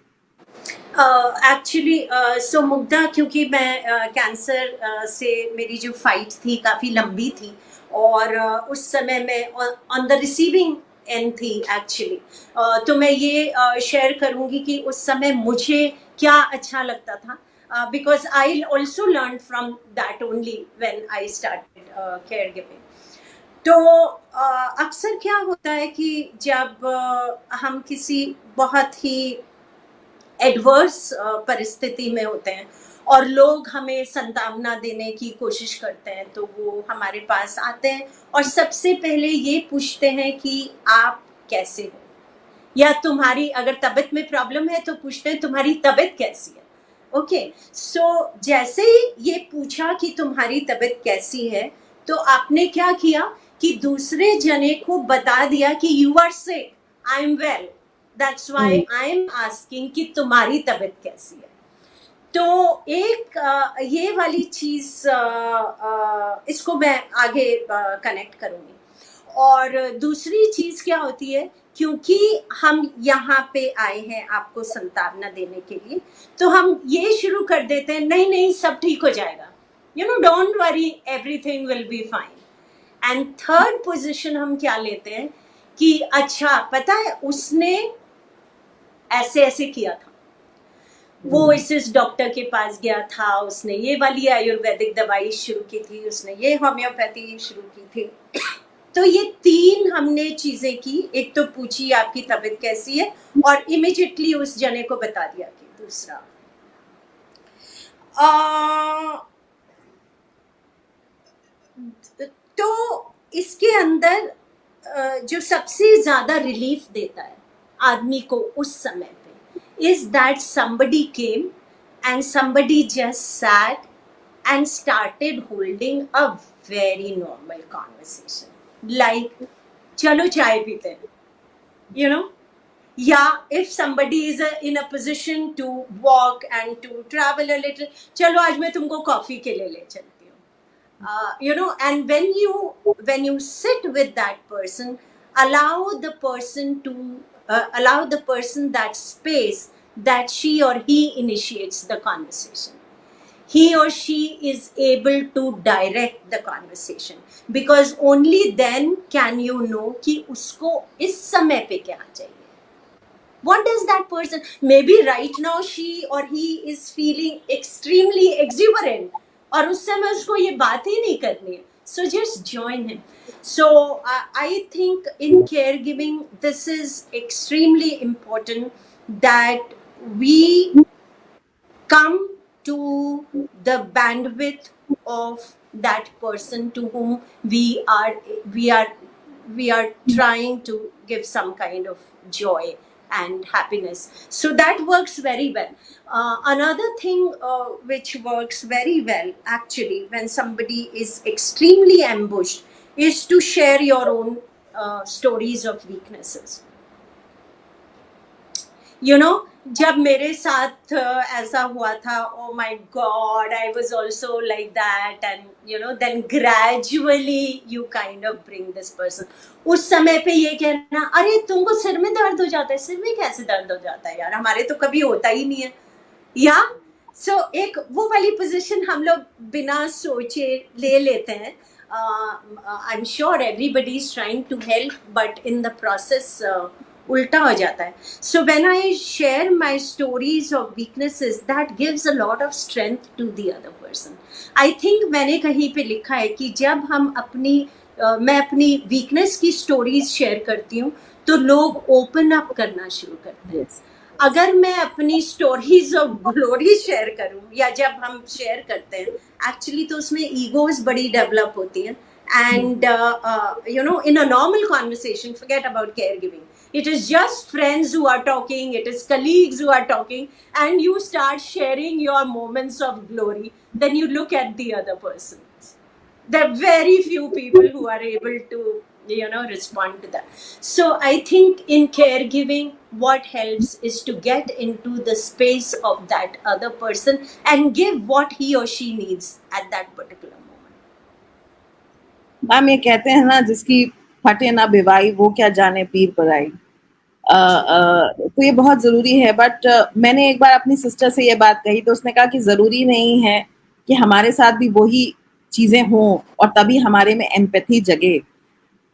एक्चुअली सो मुग्धा, क्योंकि मैं कैंसर से मेरी जो फाइट थी काफ़ी लंबी थी, और उस समय मैं ऑन द रिसीविंग एंड थी एक्चुअली। तो मैं ये शेयर करूँगी कि उस समय मुझे क्या अच्छा लगता था, because I also learn from that only when I started care giving. तो अक्सर क्या होता है कि जब हम किसी बहुत ही एडवर्स परिस्थिति में होते हैं और लोग हमें संतावना देने की कोशिश करते हैं, तो वो हमारे पास आते हैं और सबसे पहले ये पूछते हैं कि आप कैसे हो, या तुम्हारी अगर तबीयत में प्रॉब्लम है तो पूछते हैं तुम्हारी तबीयत कैसी है। ओके, सो जैसे ही ये पूछा कि तुम्हारी तबीयत कैसी है, तो आपने क्या किया कि दूसरे जने को बता दिया कि you are sick, I am well, that's why I am asking कि तुम्हारी तबीयत कैसी है। तो एक ये वाली चीज इसको मैं आगे कनेक्ट करूंगी। और दूसरी चीज क्या होती है, क्योंकि हम यहाँ पे आए हैं आपको संतावना देने के लिए, तो हम ये शुरू कर देते हैं, नहीं नहीं सब ठीक हो जाएगा, you know, don't worry, everything will be fine. And third position हम क्या लेते हैं कि अच्छा पता है उसने ऐसे ऐसे किया था, वो इस डॉक्टर के पास गया था, उसने ये वाली आयुर्वेदिक दवाई शुरू की थी, उसने ये होम्योपैथी शुरू की थी। तो ये 3 हमने चीजें की, एक तो पूछी आपकी तबीयत कैसी है, और इमिजिएटली उस जने को बता दिया कि दूसरा। तो इसके अंदर जो सबसे ज्यादा रिलीफ देता है आदमी को उस समय पे, is that somebody came and somebody just sat and started holding a very normal conversation. Like, chalo chai pite hain, you know? Yeah, if somebody is in a position to walk and to travel a little, chalo aaj main tumko coffee ke liye le chalti hu. And when you sit with that person, allow the person to allow the person that space that she or he initiates the conversation. He or she is able to direct the conversation, because only then can you know कि उसको इस समय पे क्या चाहिए. What does that person, maybe right now she or he is feeling extremely exuberant, और उस समय उसको ये बात ही नहीं करनी है. So just join him. So I think in caregiving this is extremely important, that we come to the bandwidth of that person to whom we are we are trying to give some kind of joy and happiness. So that works very well. Another thing which works very well actually when somebody is extremely ambushed is to share your own stories of weaknesses. जब मेरे साथ ऐसा हुआ था, oh my God, I was also like that, and then gradually you kind of bring this person. उस समय पे ये कहना, अरे तुमको सिर में दर्द हो जाता है. सिर में कैसे दर्द हो जाता है यार, हमारे तो कभी होता ही नहीं है. या सो एक वो वाली पोजीशन हम लोग बिना सोचे ले लेते हैं. I am sure everybody is trying to help, but in the process उल्टा हो जाता है. So when I share my stories of weaknesses, that gives a lot of strength to the other person. I think मैंने कहीं पे लिखा है कि जब हम मैं अपनी वीकनेस की स्टोरीज शेयर करती हूँ तो लोग ओपन अप करना शुरू करते हैं. अगर मैं अपनी स्टोरीज ऑफ ग्लोरी शेयर करूं, या जब हम शेयर करते हैं एक्चुअली, तो उसमें ईगोज बड़ी डेवलप होती हैं. And in a normal conversation, forget about caregiving, it is just friends who are talking, it is colleagues who are talking, and you start sharing your moments of glory. Then you look at the other person. There are very few people who are able to respond to that. So I think in caregiving what helps is to get into the space of that other person and give what he or she needs at that particular moment. Ma'am ये कहते हैं ना, जिसकी फटे ना बिवाई वो क्या जाने पीर पराई. तो ये बहुत ज़रूरी है. बट मैंने एक बार अपनी सिस्टर से ये बात कही तो उसने कहा कि ज़रूरी नहीं है कि हमारे साथ भी वही चीज़ें हों और तभी हमारे में एम्पैथी जगे.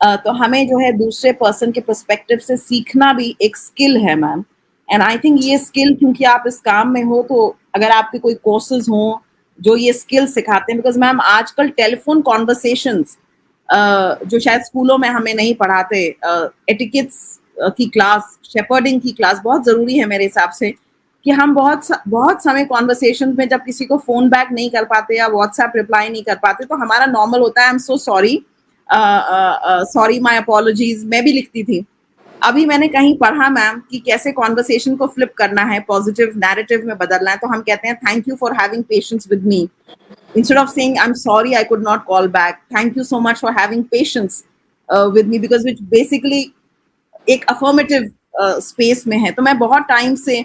तो हमें जो है दूसरे पर्सन के पर्सपेक्टिव से सीखना भी एक स्किल है मैम. एंड आई थिंक ये स्किल, क्योंकि आप इस काम में हो, तो अगर आपके कोई कोर्सेज हों जो ये स्किल सिखाते हैं, बिकॉज मैम आजकल टेलीफोन कॉन्वर्सेशंस जो शायद स्कूलों में हमें नहीं पढ़ाते, एटिकेट्स की क्लास, शेपर्डिंग की क्लास बहुत ज़रूरी है मेरे हिसाब से. कि हम बहुत समय कॉन्वर्सेशन में जब किसी को फ़ोन बैक नहीं कर पाते या व्हाट्सएप रिप्लाई नहीं कर पाते, तो हमारा नॉर्मल होता है I am so sorry, sorry, my apologies, मैं भी लिखती थी. अभी मैंने कहीं पढ़ा मैम कि कैसे कॉन्वर्सेशन को फ्लिप करना है, पॉजिटिव नैरेटिव में बदलना है. तो हम कहते हैं thank you for having patience with me. Instead of saying I'm sorry I could not call back, thank you so much for having patience with me, because which basically एक affirmative space में है. तो मैं बहुत टाइम से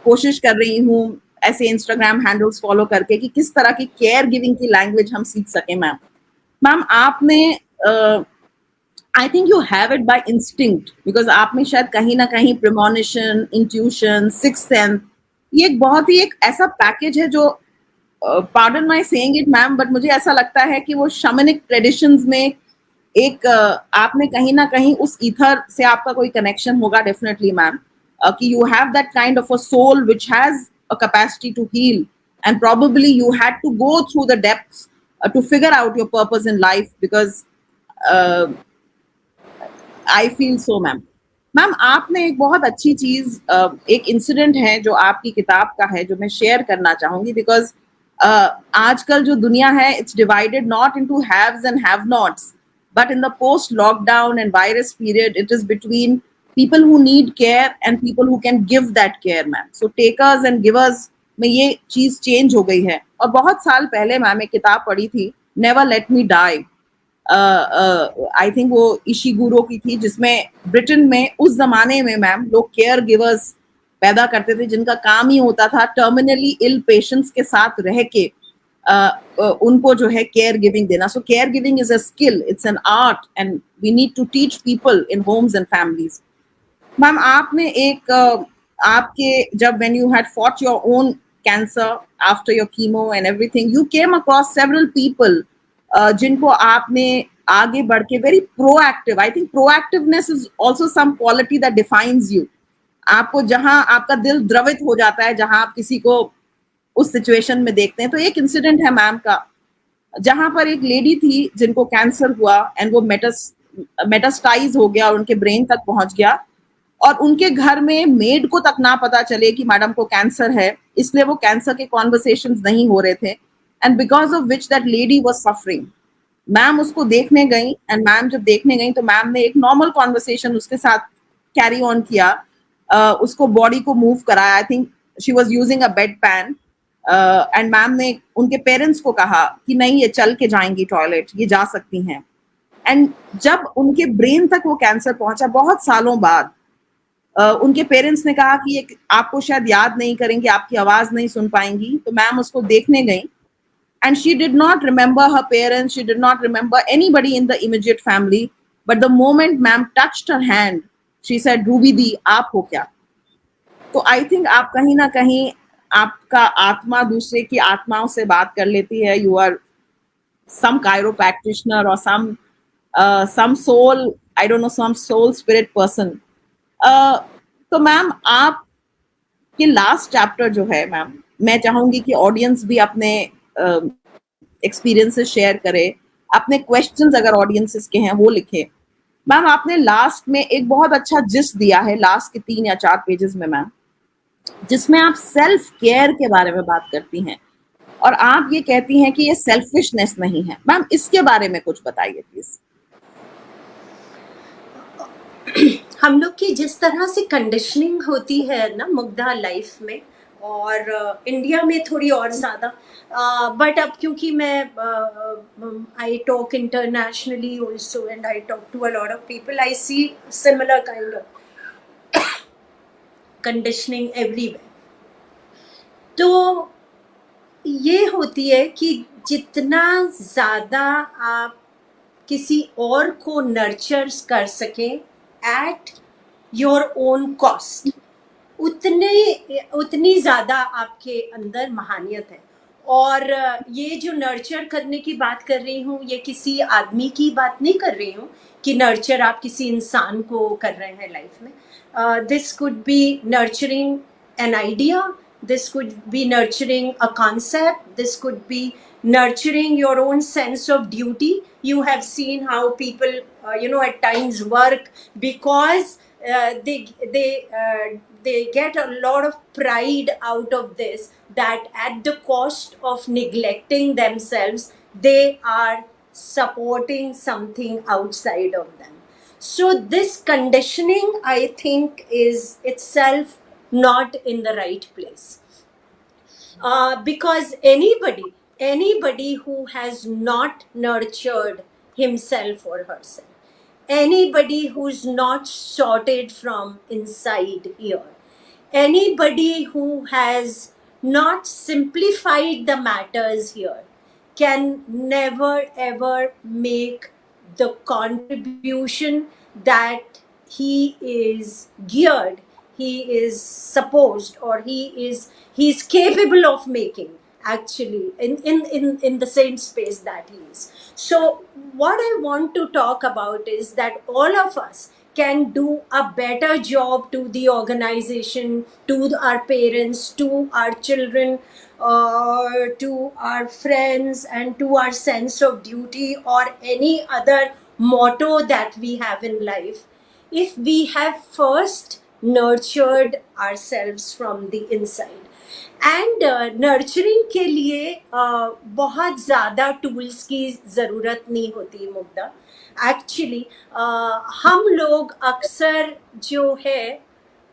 कोशिश कर रही हूँ ऐसे इंस्टाग्राम हैंडल्स फॉलो करके कि किस तरह की केयर गिविंग की लैंग्वेज हम सीख सकें. मैम आपने I think you have it by instinct, because आप में शायद कहीं ना कहीं प्रिमोनिशन, इंट्यूशन, सिक्स्थ सेंस, ये एक बहुत ही एक ऐसा पैकेज है जो, pardon my saying it ma'am, but मुझे ऐसा लगता है कि वो शमनिक ट्रेडिशंस में एक आपने कहीं ना कहीं उस ईथर से आपका कोई कनेक्शन होगा डेफिनेटली मैम, कि you have that kind of a soul which has a capacity to heal, and probably you had to go through the depths to figure out your purpose in life, because I feel so ma'am. Ma'am आपने एक बहुत अच्छी चीज, एक इंसिडेंट है जो आपकी किताब का है जो मैं शेयर करना चाहूंगी, बिकॉज आजकल जो दुनिया है it's divided not into haves and have nots, but in the post lockdown and virus period it is between people who need care and people who can give that care ma'am. So takers and givers में ये चीज चेंज हो गई है. और बहुत साल पहले मैम एक किताब पढ़ी थी, never let me die, I think वो इशिगुरो की थी, जिसमें ब्रिटेन में उस जमाने में मैम लोग केयर गिवर्स पैदा करते थे, जिनका काम ही होता था टर्मिनली इल पेशेंट्स के साथ रह के उनको जो है केयर गिविंग देना. So care giving is a skill, it's an art, and we need to teach people in homes and families. Ma'am आपने एक आपके जब when you had fought your own cancer after your chemo and everything, you came across several people जिनको आपने आगे बढ़ के very proactive, I think proactiveness is also some quality that defines you. आपको जहां आपका दिल द्रवित हो जाता है जहां आप किसी को उस सिचुएशन में देखते हैं. तो एक इंसिडेंट है मैम का, जहां पर एक लेडी थी जिनको कैंसर हुआ एंड वो मेटास्टाइज हो गया और उनके ब्रेन तक पहुंच गया, और उनके घर में मेड को तक ना पता चले कि मैडम को कैंसर है, इसलिए वो कैंसर के कॉन्वर्सेशंस नहीं हो रहे थे, and because of which that lady was suffering. Ma'am उसको देखने गई, एंड मैम जब देखने गई तो मैम ने एक नॉर्मल कॉन्वर्सेशन उसके साथ कैरी ऑन किया, उसको बॉडी को मूव कराया. I think she was using a bed pan, and ma'am ने उनके पेरेंट्स को कहा कि नहीं ये चल के जाएंगी टॉयलेट, ये जा सकती हैं. एंड जब उनके ब्रेन तक वो कैंसर पहुंचा बहुत सालों बाद, उनके पेरेंट्स ने कहा कि ये आपको शायद याद नहीं करेंगे, आपकी आवाज नहीं सुन पाएंगी. तो मैम उसको देखने गई, and she did not remember her parents, she did not remember anybody in the immediate family, but the moment ma'am touched her hand, she said Ruby दी आप हो क्या. तो आई थिंक आप कहीं ना कहीं आपका आत्मा दूसरे की आत्माओं से बात कर लेती है. You are some chiropractitioner or some soul, I don't know, some soul spirit person. तो मैम आपके लास्ट चैप्टर जो है मैम, मैं चाहूंगी कि ऑडियंस भी अपने एक्सपीरियंसेस शेयर करे, अपने क्वेश्चंस अगर ऑडियंसेस के हैं वो लिखे. मैम आपने लास्ट में एक बहुत अच्छा जिस्ट दिया है लास्ट के 3 या 4 पेजेस में मैम, जिसमें आप सेल्फ केयर के बारे में बात करती हैं, और आप ये कहती हैं कि ये सेल्फिशनेस नहीं है. मैम इसके बारे में कुछ बताइए प्लीज. हम लोग की जिस तरह से कंडीशनिंग होती है ना मुग्धा लाइफ में, और इंडिया में थोड़ी और ज़्यादा, बट अब क्योंकि मैं I talk internationally also and I talk to a lot of people, I see similar kind of conditioning everywhere. तो ये होती है कि जितना ज़्यादा आप किसी और को नर्चर कर सकें एट योर ओन कॉस्ट, उतनी ज़्यादा आपके अंदर महानियत है. और ये जो नर्चर करने की बात कर रही हूँ, ये किसी आदमी की बात नहीं कर रही हूँ कि नर्चर आप किसी इंसान को कर रहे हैं लाइफ में. This could be nurturing an idea, this could be nurturing a concept, this could be nurturing your own sense of duty. You have seen how people at times work because they get a lot of pride out of this, that at the cost of neglecting themselves they are supporting something outside of them. So this conditioning, I think, is itself not in the right place. Because anybody who has not nurtured himself or herself, anybody who's not sorted from inside here, anybody who has not simplified the matters here, can never ever make the contribution that he is geared, he is supposed, or he's capable of making, actually, in the same space that he is. So what I want to talk about is that all of us can do a better job to the organization, to our parents, to our children, to our friends, and to our sense of duty, or any other motto that we have in life, if we have first nurtured ourselves from the inside. And nurturing के लिए बहुत ज़्यादा टूल्स की ज़रूरत नहीं होती मुग्धा. एक्चुअली हम लोग अक्सर जो है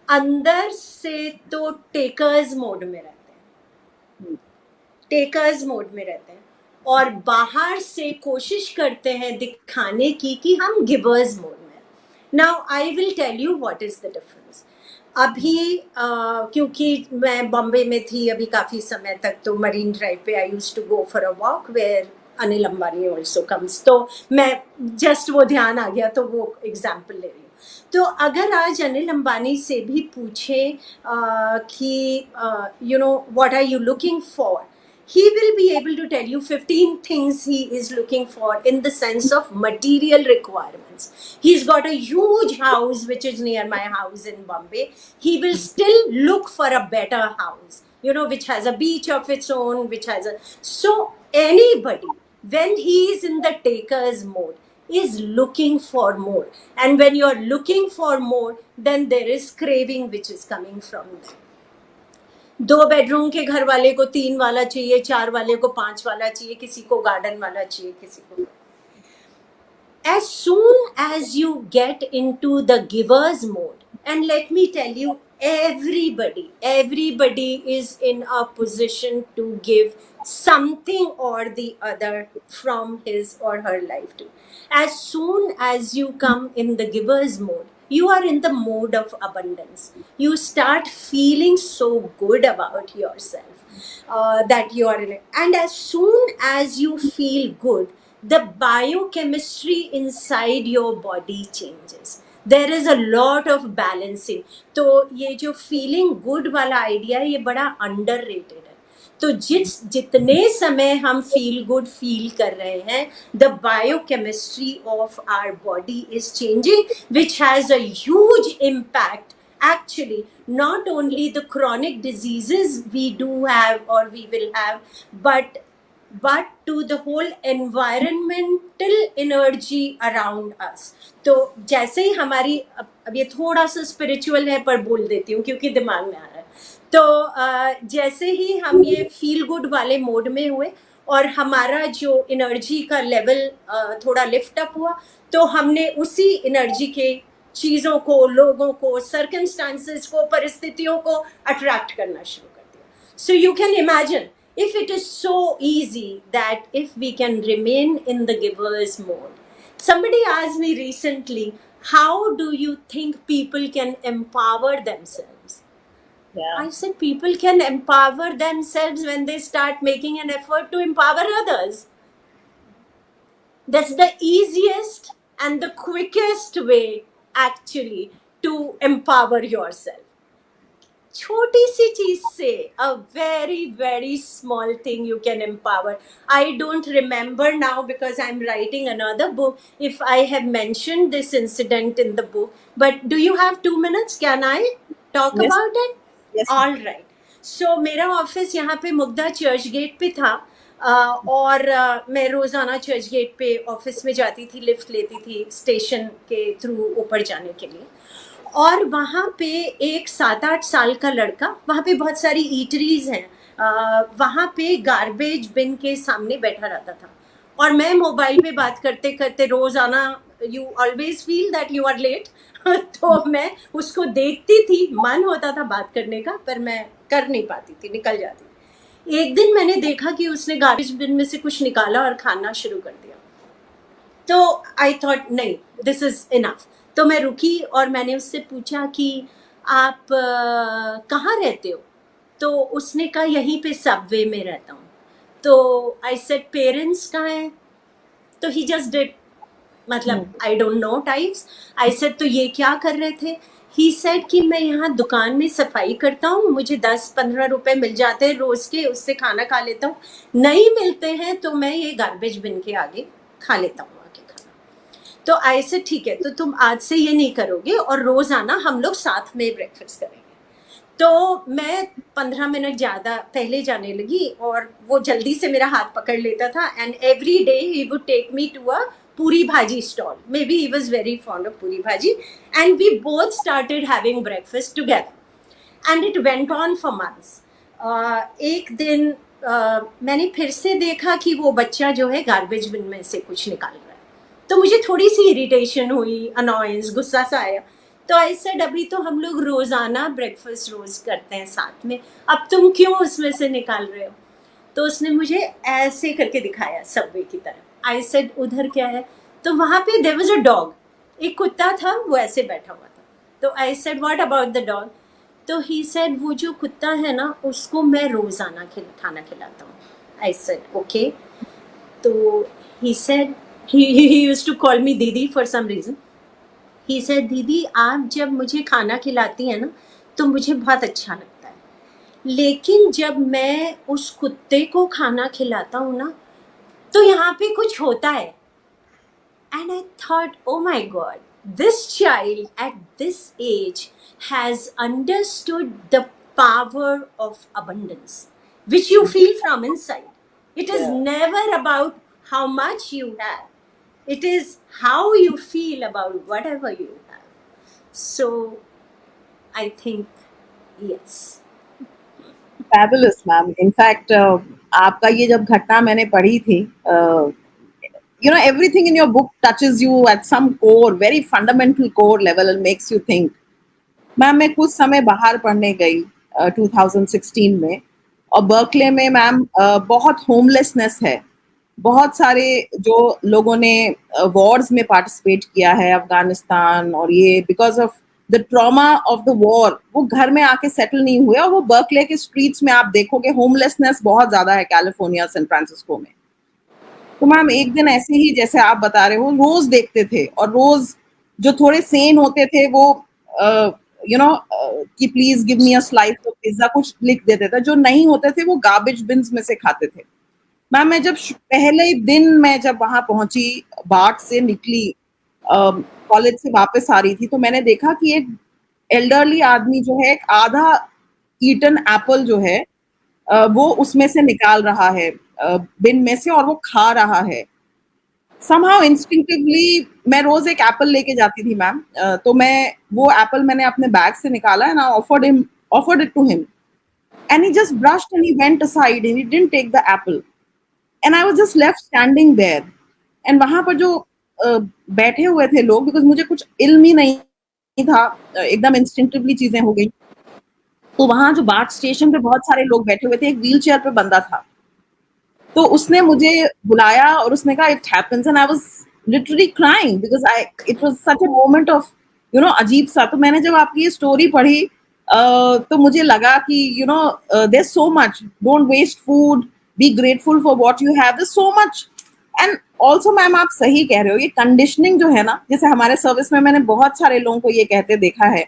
अंदर से तो टेकर्स मोड में रहते हैं, टेकर्स मोड में रहते हैं. और बाहर से कोशिश करते हैं दिखाने की कि हम गिवर्स मोड में। Now I will tell you what is the difference. अभी क्योंकि मैं बॉम्बे में थी अभी काफी समय तक, तो मरीन ड्राइव पे I used to go for a walk where Anil Ambani also comes, तो मैं जस्ट वो ध्यान आ गया तो वो एग्जाम्पल ले रही हूँ। तो अगर आज अनिल अंबानी से भी पूछे कि you know what are you looking for, he will be able to tell you 15 things he is looking for in the sense of material requirements. He's got a huge house which is near my house in Bombay. He will still look for a better house, you know, which has a beach of its own, which has a. So anybody, when he is in the taker's mode, is looking for more. And when you're looking for more, then there is craving which is coming from them. 2 bedroom के घर वाले को 3 वाला चाहिए, 4 वाले को 5 वाला चाहिए, किसी को गार्डन वाला चाहिए, किसी को। As soon as you get into the giver's mode, and let me tell you, everybody is in a position to give something or the other from his or her life too. As soon as you come in the giver's mode, you are in the mode of abundance. You start feeling so good about yourself, that you are in it. And as soon as you feel good, the biochemistry inside your body changes. There is a lot of balancing. तो ये जो feeling good वाला idea है, ये बड़ा underrated है. तो जितने समय हम feel good feel कर रहे हैं, the biochemistry of our body is changing, which has a huge impact. Actually, not only the chronic diseases we do have or we will have, but to the whole environmental energy around us. तो जैसे ही हमारी, अब ये थोड़ा सा स्पिरिचुअल है पर बोल देती हूँ क्योंकि दिमाग में आ रहा है। तो जैसे ही हम ये फील गुड वाले मोड में हुए और हमारा जो एनर्जी का लेवल थोड़ा लिफ्ट अप हुआ, तो हमने उसी एनर्जी के चीज़ों को, लोगों को, सर्कमस्टांसेस को, परिस्थितियों को अट्रैक्ट करना शुरू कर दिया. So you can imagine, if it is so easy that if we can remain in the giver's mode. Somebody asked me recently, how do you think people can empower themselves? Yeah. I said, people can empower themselves when they start making an effort to empower others. That's the easiest and the quickest way, actually, to empower yourself. छोटी सी चीज से, a very very small thing you can empower. I don't remember now because I'm writing another book if I have mentioned this incident in the book, but do you have 2 minutes? Can I talk Yes. about it? Yes. All right. So मेरा ऑफिस यहाँ पे मुग्धा चर्च गेट पे था, और मैं रोजाना चर्च गेट पे ऑफिस में जाती थी, लिफ्ट लेती थी स्टेशन के थ्रू ऊपर जाने के लिए. और वहाँ पे एक 7-8 साल का लड़का, वहाँ पे बहुत सारी ईटरीज हैं, वहाँ पे गार्बेज बिन के सामने बैठा रहता था. और मैं मोबाइल पे बात करते करते रोजाना, you always feel that you are late, तो मैं उसको देखती थी, मन होता था बात करने का पर मैं कर नहीं पाती थी, निकल जाती थी. एक दिन मैंने देखा कि उसने गार्बेज बिन में से कुछ निकाला और खाना शुरू कर दिया. तो आई थॉट नहीं, दिस इज इनफ. तो मैं रुकी और मैंने उससे पूछा कि आप कहाँ रहते हो? तो उसने कहा यहीं पे सबवे में रहता हूँ. तो आई सेड पेरेंट्स कहाँ हैं? तो ही जस्ट डिड, मतलब I don't know types. I said तो ये क्या कर रहे थे? ही सेड कि मैं यहाँ दुकान में सफाई करता हूँ, मुझे 10-15 रुपए मिल जाते हैं रोज के, उससे खाना खा लेता हूँ. नहीं मिलते हैं तो मैं ये गार्बेज बिन के आगे खा लेता हूँ आके खाना. तो ऐसे ठीक है, तो तुम आज से ये नहीं करोगे और रोज आना, हम लोग साथ में ब्रेकफास्ट करेंगे. तो मैं 15 मिनट ज़्यादा पहले जाने लगी और वो जल्दी से मेरा हाथ पकड़ लेता था. And every day he would take me to a puri bhaji stall. May be he was very fond of puri bhaji, and we both started having breakfast together. And it went on for months. एक दिन मैंने फिर से देखा कि वो बच्चा जो है गार्बेज बिन में से कुछ निकाल रहा है. तो मुझे थोड़ी सी इरिटेशन हुई, अनॉयंस, गुस्सा सा आया. तो आई सेड अभी तो हम लोग रोजाना ब्रेकफास्ट रोज करते हैं साथ में, अब तुम क्यों उसमें से निकाल रहे हो? तो उसने मुझे ऐसे करके दिखाया सबवे की तरफ। आई सेड उधर क्या है? तो वहां पे देयर वाज अ डॉग, एक कुत्ता था, वो ऐसे बैठा हुआ था। तो I said what about the dog? तो ही सेड वो जो कुत्ता है ना, उसको मैं रोजाना खाना खिलाता हूँ। I said okay. तो he said, he used to call me दीदी for some reason. He said दीदी आप जब मुझे खाना खिलाती हैं ना, तो मुझे बहुत अच्छा लगता है, लेकिन जब मैं उस कुत्ते को खाना खिलाता हूँ ना, तो यहाँ पे कुछ होता है। And I thought, oh my God, this child at this age has understood the power of abundance, which you feel from inside. It is Yeah. never about how much you have, it is how you feel about whatever you have. So I think, yes. Fabulous, ma'am. In fact आपका ये जब घटना मैंने पढ़ी थी, everything in your book touches you at some core, very fundamental core level and makes you think. Ma'am मैं कुछ समय बाहर पढ़ने गई 2016 में, और बर्कले में मैम बहुत होमलेसनेस है. बहुत सारे जो लोगों ने वॉर्स में पार्टिसिपेट किया है, अफगानिस्तान और ये, because of the trauma of the war, वो घर में आके सेटल नहीं हुए, और वो बर्कले के स्ट्रीट्स में आप देखोगे होमलेसनेस बहुत ज्यादा है, कैलिफोर्निया, सैन फ्रांसिस्को में. तो मैम एक दिन ऐसे ही जैसे आप बता रहे हो, रोज देखते थे, और रोज जो थोड़े सेन होते थे वो कि please give me a slice of pizza कुछ लिख देते थे, जो नहीं होते थे वो गार्बेज बिन्स में से खाते थे. मैम मैं जब पहले दिन मैं जब वहां पहुंची, बाट से निकली, कॉलेज से वापस आ रही थी, तो मैंने देखा कि एक एल्डरली आदमी जो है, एक आधा ईटन एप्पल जो है, वो उसमें से निकाल रहा है, बिन में से, और वो खा रहा है. समहाउ इंस्टिंक्टिवली मैं रोज एक एप्पल लेके जाती थी मैम, तो मैं वो एप्पल मैंने अपने बैग से निकाला and offered it to him, and he just brushed and he went aside and he didn't take the apple, and I was just left standing there. And वहां पर जो बैठे हुए थे लोग, बिकॉज मुझे कुछ इल्म ही नहीं था, एकदम इंस्टिंक्टिवली चीजें हो गई. तो वहां जो बाट स्टेशन पे बहुत सारे लोग बैठे हुए थे, एक व्हील चेयर पे बंदा था, तो उसने मुझे बुलाया और उसने कहा it happens, and I was literally crying because I it was such a moment of अजीब सा. तो मैंने जब आपकी ये स्टोरी पढ़ी, तो मुझे लगा कि there so much, don't waste food, be grateful for what you have, there so much. And also ma'am आप सही कह रहे हो, ये कंडीशनिंग जो है ना, जैसे हमारे सर्विस में मैंने बहुत सारे लोगों को ये कहते देखा है,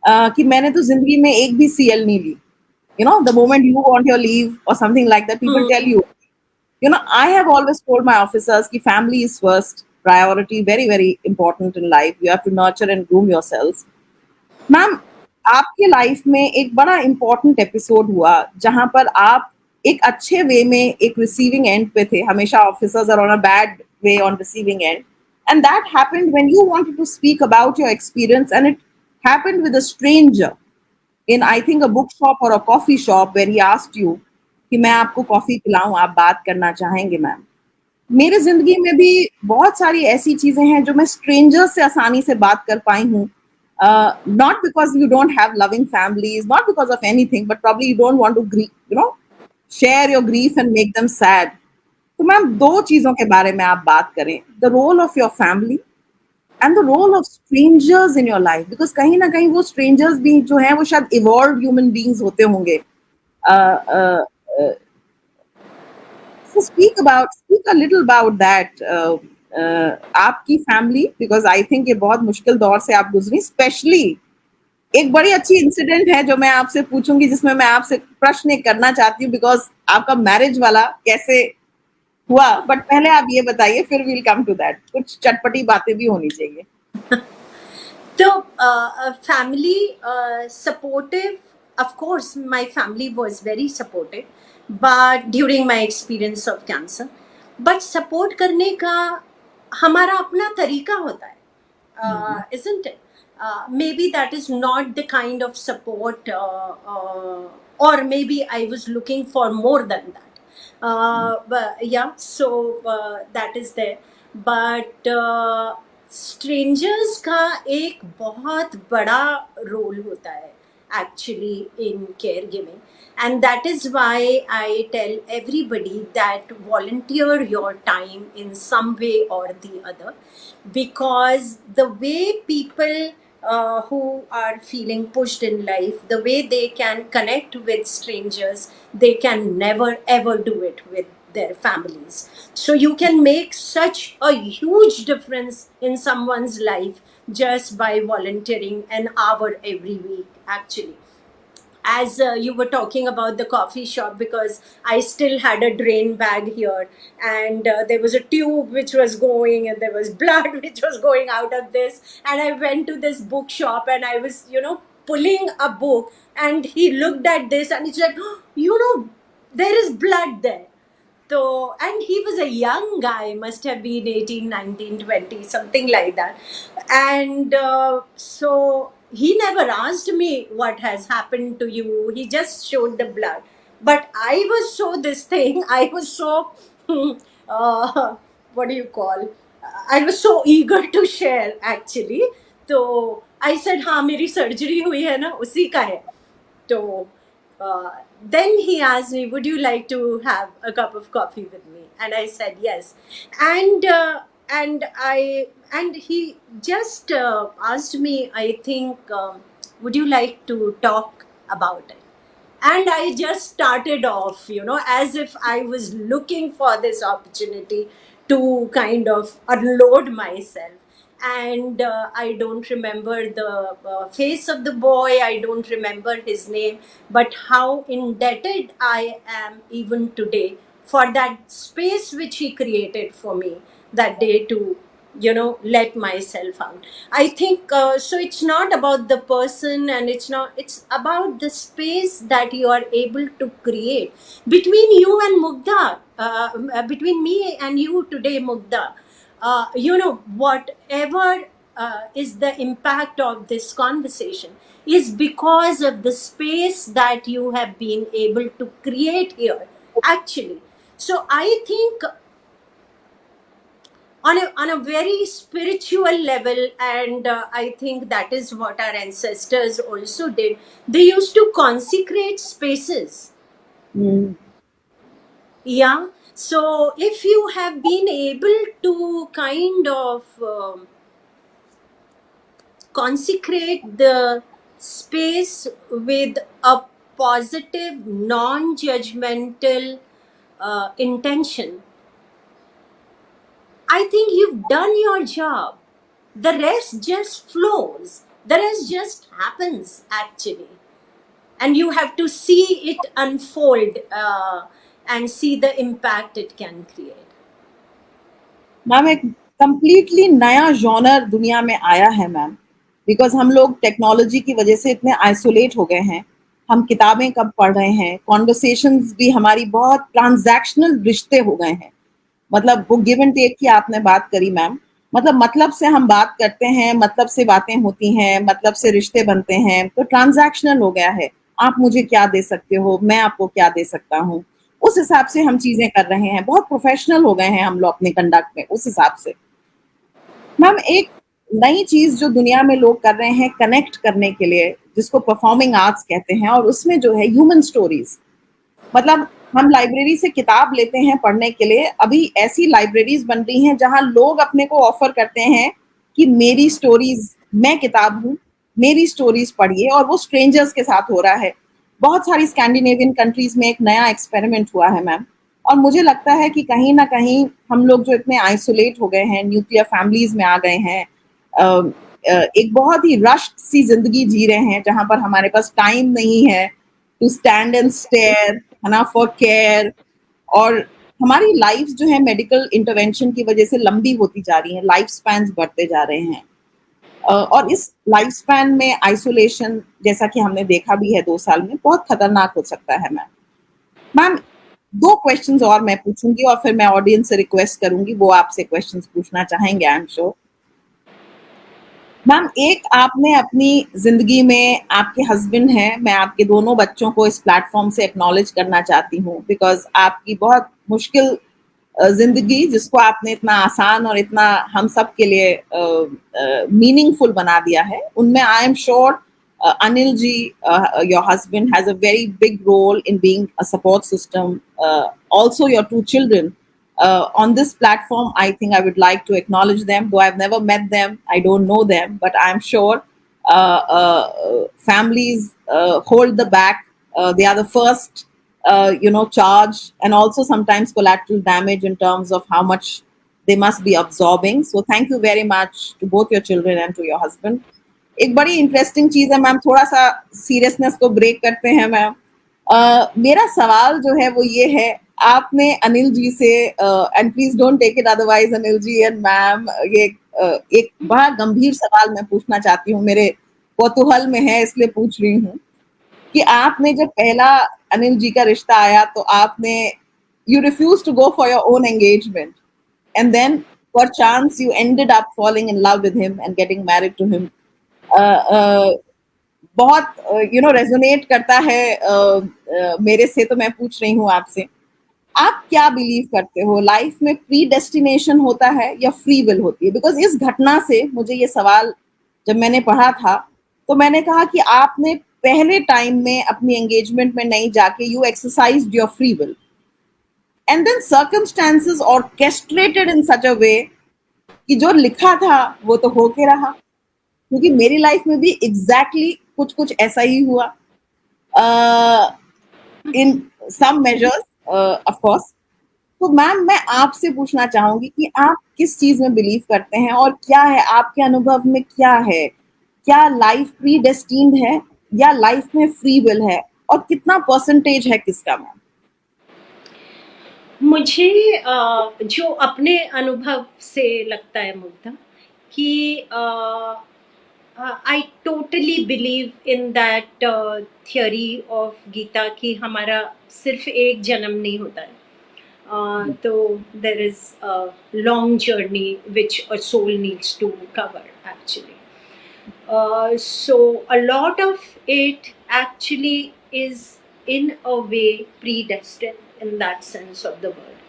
कि मैंने तो जिंदगी में एक भी सीएल नहीं ली. The moment you want your leave or something like that, people Hmm. tell you. I have always told my officers that family is first priority, very, very important in life. You have to nurture and groom yourselves. Ma'am आपके लाइफ में एक बड़ा इम्पोर्टेंट एपिसोड हुआ जहां पर आप एक अच्छे वे में एक रिसीविंग एंड पे थे. हमेशा officers are on a bad way on receiving end, and that happened when you wanted to speak about your experience, and it happened with a stranger in, I think, a book shop और a coffee shop, where he asked you कि मैं आपको कॉफी पिलाऊं, आप बात करना चाहेंगे मैम. मेरे जिंदगी में भी बहुत सारी ऐसी चीजें हैं जो मैं स्ट्रेंजर्स से आसानी से बात कर पाई हूँ, not because you don't have loving families, not because of anything, but probably you don't want to share your grief and make them sad. तो मैम दो चीजों के बारे में आप बात करें, the role of your family and the role of strangers in your life, because कहीं ना कहीं वो स्ट्रेंजर्स भी जो है वो शायद इवॉल्व ह्यूमन बींग्स होते होंगे. So speak a little about that. आपकी फैमिली, बिकॉज आई थिंक ये बहुत मुश्किल दौर से आप गुजरी, स्पेशली एक बड़ी अच्छी इंसिडेंट है जो मैं आपसे पूछूंगी, जिसमें मैं आपसे प्रश्न एक करना चाहती हूँ, बिकॉज आपका मैरिज वाला कैसे हुआ. बट पहले आप ये बताइए, फिर विल कम टू दैट. कुछ चटपटी बातें भी होनी चाहिए. So, family supportive. Of course, my family was very supportive, but during my experience of cancer, but support करने का हमारा अपना तरीका होता है, isn't it? Maybe that is not the kind of support, or maybe I was looking for more than that. But yeah, so that is there. But strangers का एक बहुत बड़ा रोल होता है actually in caregiving. And that is why I tell everybody that volunteer your time in some way or the other, because the way people who are feeling pushed in life, the way they can connect with strangers, they can never ever do it with their families. So you can make such a huge difference in someone's life just by volunteering an hour every week, actually. As you were talking about the coffee shop, because I still had a drain bag here, and there was a tube which was going, and there was blood which was going out of this. And I went to this bookshop, and I was, pulling a book, and he looked at this, and he's like, "Oh, there is blood there." So, and he was a young guy, must have been 18, 19, 20, something like that. And so he never asked me what has happened to you. He just showed the blood. But I was so this thing, I was so, what do you call? I was so eager to share actually. So I said, हाँ मेरी सर्जरी हुई है ना उसी का है. So then he asked me, "Would you like to have a cup of coffee with me?" And I said yes. And he just asked me, I think, "Would you like to talk about it?" And I just started off, as if I was looking for this opportunity to kind of unload myself. And I don't remember the face of the boy, I don't remember his name, but how indebted I am even today for that space which he created for me that day to let myself out. I think so it's not about the person, and it's about the space that you are able to create between you and Mugdha, between me and you today, Mugdha. Whatever is the impact of this conversation is because of the space that you have been able to create here, actually. So I think on a very spiritual level, and I think that is what our ancestors also did. They used to consecrate spaces. Mm. Yeah. So if you have been able to kind of consecrate the space with a positive, non-judgmental intention, I think you've done your job. The rest just flows. The rest just happens, actually. And you have to see it unfold, and see the impact it can create. Ma'am एक कंप्लीटली नया जॉनर दुनिया में आया है मैम, बिकॉज हम लोग टेक्नोलॉजी की वजह से इतने आइसोलेट हो गए हैं. हम किताबें कब पढ़ रहे हैं, कॉन्वर्सेशंस भी हमारी बहुत ट्रांजैक्शनल रिश्ते हो गए हैं. मतलब वो गिव एंड टेक की आपने बात करी मैम. मतलब से हम बात करते हैं, मतलब से बातें होती हैं, मतलब से रिश्ते बनते हैं, तो ट्रांजैक्शनल हो गया है. आप मुझे क्या दे सकते हो, मैं आपको क्या दे सकता हूँ, उस हिसाब से हम चीजें कर रहे हैं. बहुत प्रोफेशनल हो गए हैं हम लोग अपने कंडक्ट में उस हिसाब से. मैम एक नई चीज जो दुनिया में लोग कर रहे हैं कनेक्ट करने के लिए, जिसको परफॉर्मिंग आर्ट्स कहते हैं, और उसमें जो है ह्यूमन स्टोरीज. मतलब हम लाइब्रेरी से किताब लेते हैं पढ़ने के लिए, अभी ऐसी लाइब्रेरीज बन रही हैं जहां लोग अपने को ऑफर करते हैं कि मेरी स्टोरीज, मैं किताब हूँ, मेरी स्टोरीज पढ़िए, और वो स्ट्रेंजर्स के साथ हो रहा है. बहुत सारी स्कैंडिनेवियन कंट्रीज में एक नया एक्सपेरिमेंट हुआ है मैम. और मुझे लगता है कि कहीं ना कहीं हम लोग जो इतने आइसोलेट हो गए हैं, न्यूक्लियर फैमिलीज में आ गए हैं, एक बहुत ही रश्ड सी जिंदगी जी रहे हैं जहां पर हमारे पास टाइम नहीं है टू स्टैंड एंड स्टेयर, है ना, फॉर केयर. और हमारी लाइफ जो है मेडिकल इंटरवेंशन की वजह से लंबी होती जा रही है, लाइफ स्पैन बढ़ते जा रहे हैं. और इस लाइफ स्पैन में आइसोलेशन, जैसा कि हमने देखा भी है 2 साल में, बहुत खतरनाक हो सकता है मैम. मैम 2 क्वेश्चंस और मैं पूछूंगी, और फिर मैं ऑडियंस से रिक्वेस्ट करूंगी वो आपसे क्वेश्चंस पूछना चाहेंगे, आई एम श्योर. मैम एक आपने अपनी जिंदगी में, आपके हस्बैंड हैं, मैं आपके दोनों बच्चों को इस प्लेटफॉर्म से एक्नॉलेज करना चाहती हूँ, बिकॉज आपकी बहुत मुश्किल जिंदगी, जिसको आपने इतना आसान और इतना हम सब के लिए मीनिंगफुल बना दिया है, उनमें आई am sure Anil ji, your husband, has a very big role in being a support system. Also, your two children. On this platform, I think I would like to acknowledge them. Though I've never met them, I don't know them, but I'm sure families hold the back. They are the first, charge, and also sometimes collateral damage in terms of how much they must be absorbing. So, thank you very much to both your children and to your husband. एक बड़ी इंटरेस्टिंग चीज है मैम, थोड़ा सा सीरियसनेस को ब्रेक करते हैं मैम। मेरा सवाल जो है वो ये है, आपने अनिल जी से, and please don't take it otherwise Anil ji and ma'am, ये एक बड़ा गंभीर सवाल मैं पूछना चाहती हूँ, मेरे कौतूहल में है इसलिए पूछ रही हूँ कि आपने जब पहला अनिल जी का रिश्ता आया तो आपने, you refuse to go for your own engagement, and then per chance you ended up falling in love with him and getting married to him. uh, बहुत रेजोनेट करता है मेरे से, तो मैं पूछ रही हूँ आपसे, आप क्या बिलीव करते हो, लाइफ में प्री डेस्टिनेशन होता है या फ्री विल होती है? बिकॉज इस घटना से मुझे ये सवाल, जब मैंने पढ़ा था तो मैंने कहा कि आपने पहले टाइम में अपनी एंगेजमेंट में नहीं जाके you exercised your free will, and then circumstances orchestrated in such a way कि जो लिखा था वो तो होके रहा। क्योंकि मेरी लाइफ में भी एग्जैक्टली कुछ कुछ ऐसा ही हुआ, इन सम मेजर्स, ऑफ कोर्स। तो मैम, मैं आपसे पूछना चाहूंगी कि आप किस चीज में बिलीव करते हैं, और क्या है आपके अनुभव में, क्या है, क्या लाइफ प्री डेस्टिन्ड है या लाइफ में फ्री विल है, और कितना परसेंटेज है किसका मैम? मुझे जो अपने अनुभव से लगता है मुग्धा कि I totally believe in that theory of Gita कि हमारा सिर्फ एक जन्म नहीं होता है. तो there is long journey which a soul needs to cover actually. So a lot of it actually is in a way predestined in that sense of the word.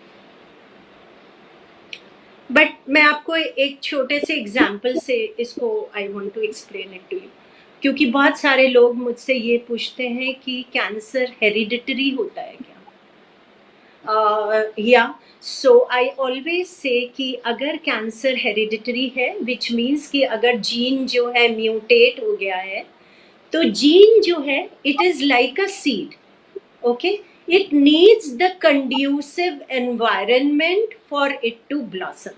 But मैं आपको एक छोटे से एग्जाम्पल से इसको I want to explain it to you, क्योंकि बहुत सारे लोग मुझसे ये पूछते हैं कि कैंसर हेरिडिटरी होता है क्या. या सो आई ऑलवेज से कि अगर कैंसर हेरिडिटरी है विच मीन्स कि अगर जीन जो है म्यूटेट हो गया है, तो जीन जो है it is like a seed. Okay, it needs the conducive environment for it to blossom.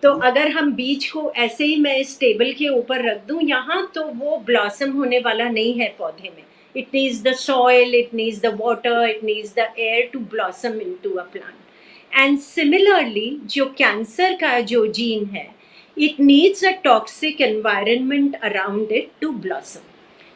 तो अगर हम बीज को ऐसे ही मैं इस टेबल के ऊपर रख दूं यहाँ, तो वो ब्लॉसम होने वाला नहीं है पौधे में. It needs the soil, it needs the water, it needs the air to blossom into a plant. And similarly जो कैंसर का जो जीन है, it needs a toxic environment around it to blossom.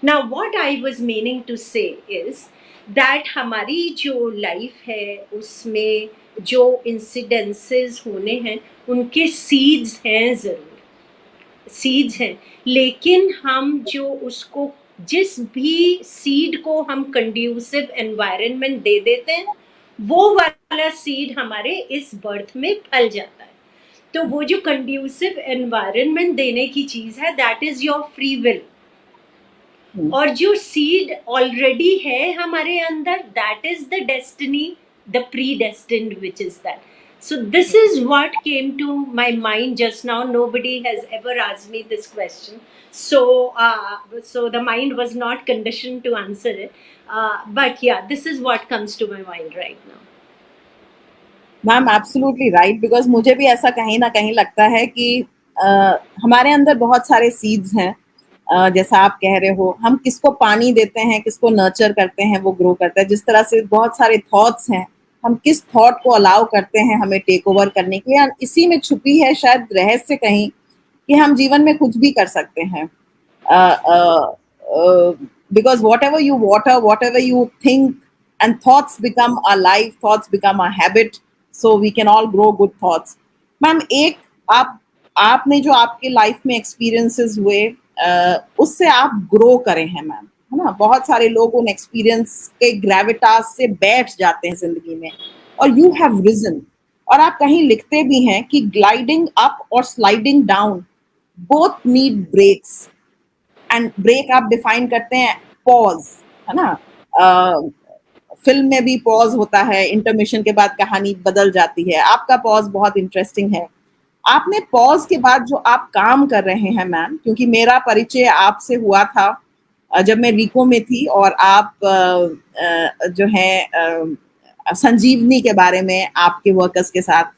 Now what I was meaning to say is that हमारी जो लाइफ है उसमें जो इंसिडेंसेस होने हैं उनके सीड्स हैं, ज़रूर सीड्स हैं, लेकिन हम जो उसको, जिस भी सीड को हम कंड्यूसिव एनवायरनमेंट दे देते हैं, वो वाला सीड हमारे इस बर्थ में फल जाता है. तो वो जो कंड्यूसिव एनवायरनमेंट देने की चीज़ है, that is your free will. और जो सीड ऑलरेडी है हमारे अंदर, that is the destiny, the pre destined which is that. So this is what came to my mind just now. Nobody has ever asked me this question, so so the mind was not conditioned to answer it, but yeah, this is what comes to my mind right now. Ma'am absolutely right, because मुझे भी ऐसा कहीं ना कहीं लगता है कि हमारे अंदर बहुत सारे सीड्स हैं, जैसा आप कह रहे हो, हम किसको पानी देते हैं, किसको नर्चर करते हैं, वो ग्रो करता है. जिस तरह से बहुत सारे थॉट्स हैं, हम किस थॉट को अलाउ करते हैं हमें टेक ओवर करने के लिए, और इसी में छुपी है शायद रहस्य कहीं कि हम जीवन में कुछ भी कर सकते हैं. Because whatever you water, whatever you think, and thoughts become our life, thoughts become our habit, so we can all grow good thoughts. Ma'am, एक आपने जो आपके लाइफ में एक्सपीरियंसेस हुए, उससे आप ग्रो करें हैं मैम, है ना? बहुत सारे लोग उन एक्सपीरियंस के ग्रेविटास से बैठ जाते हैं जिंदगी में, और यू हैव रिजन. और आप कहीं लिखते भी हैं कि ग्लाइडिंग अप और sliding down both need brakes. And brake आप डिफाइन करते हैं पॉज, है ना? फिल्म में भी पॉज होता है, इंटरमिशन के बाद कहानी बदल जाती है, आपका पॉज बहुत इंटरेस्टिंग है। आपने पॉज के बाद जो आप काम कर रहे हैं मैम, क्योंकि मेरा परिचय आपसे हुआ था जब मैं रीको में थी, और आप जो है संजीवनी के बारे में आपके वर्कर्स के साथ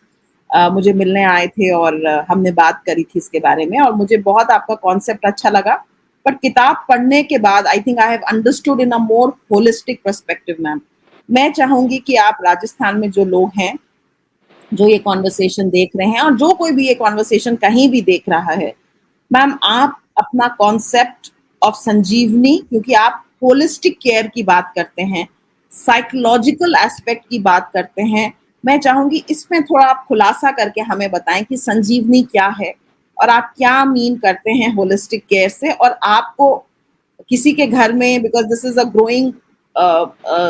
मुझे मिलने आए थे, और हमने बात करी थी इसके बारे में, और मुझे बहुत आपका कॉन्सेप्ट अच्छा लगा। बट किताब पढ़ने के बाद I think I have understood in a more holistic perspective ma'am. मैं चाहूंगी कि आप राजस्थान में जो लोग हैं, जो ये कॉन्वर्सेशन देख रहे हैं, और जो कोई भी ये कॉन्वर्सेशन कहीं भी देख रहा है, मैम आप अपना कॉन्सेप्ट ऑफ संजीवनी, क्योंकि आप होलिस्टिक केयर की बात करते हैं, साइकोलॉजिकल एस्पेक्ट की बात करते हैं, मैं चाहूंगी इसमें थोड़ा आप खुलासा करके हमें बताएं कि संजीवनी क्या है, और आप क्या मीन करते हैं होलिस्टिक केयर से, और आपको किसी के घर में, because this is a growing,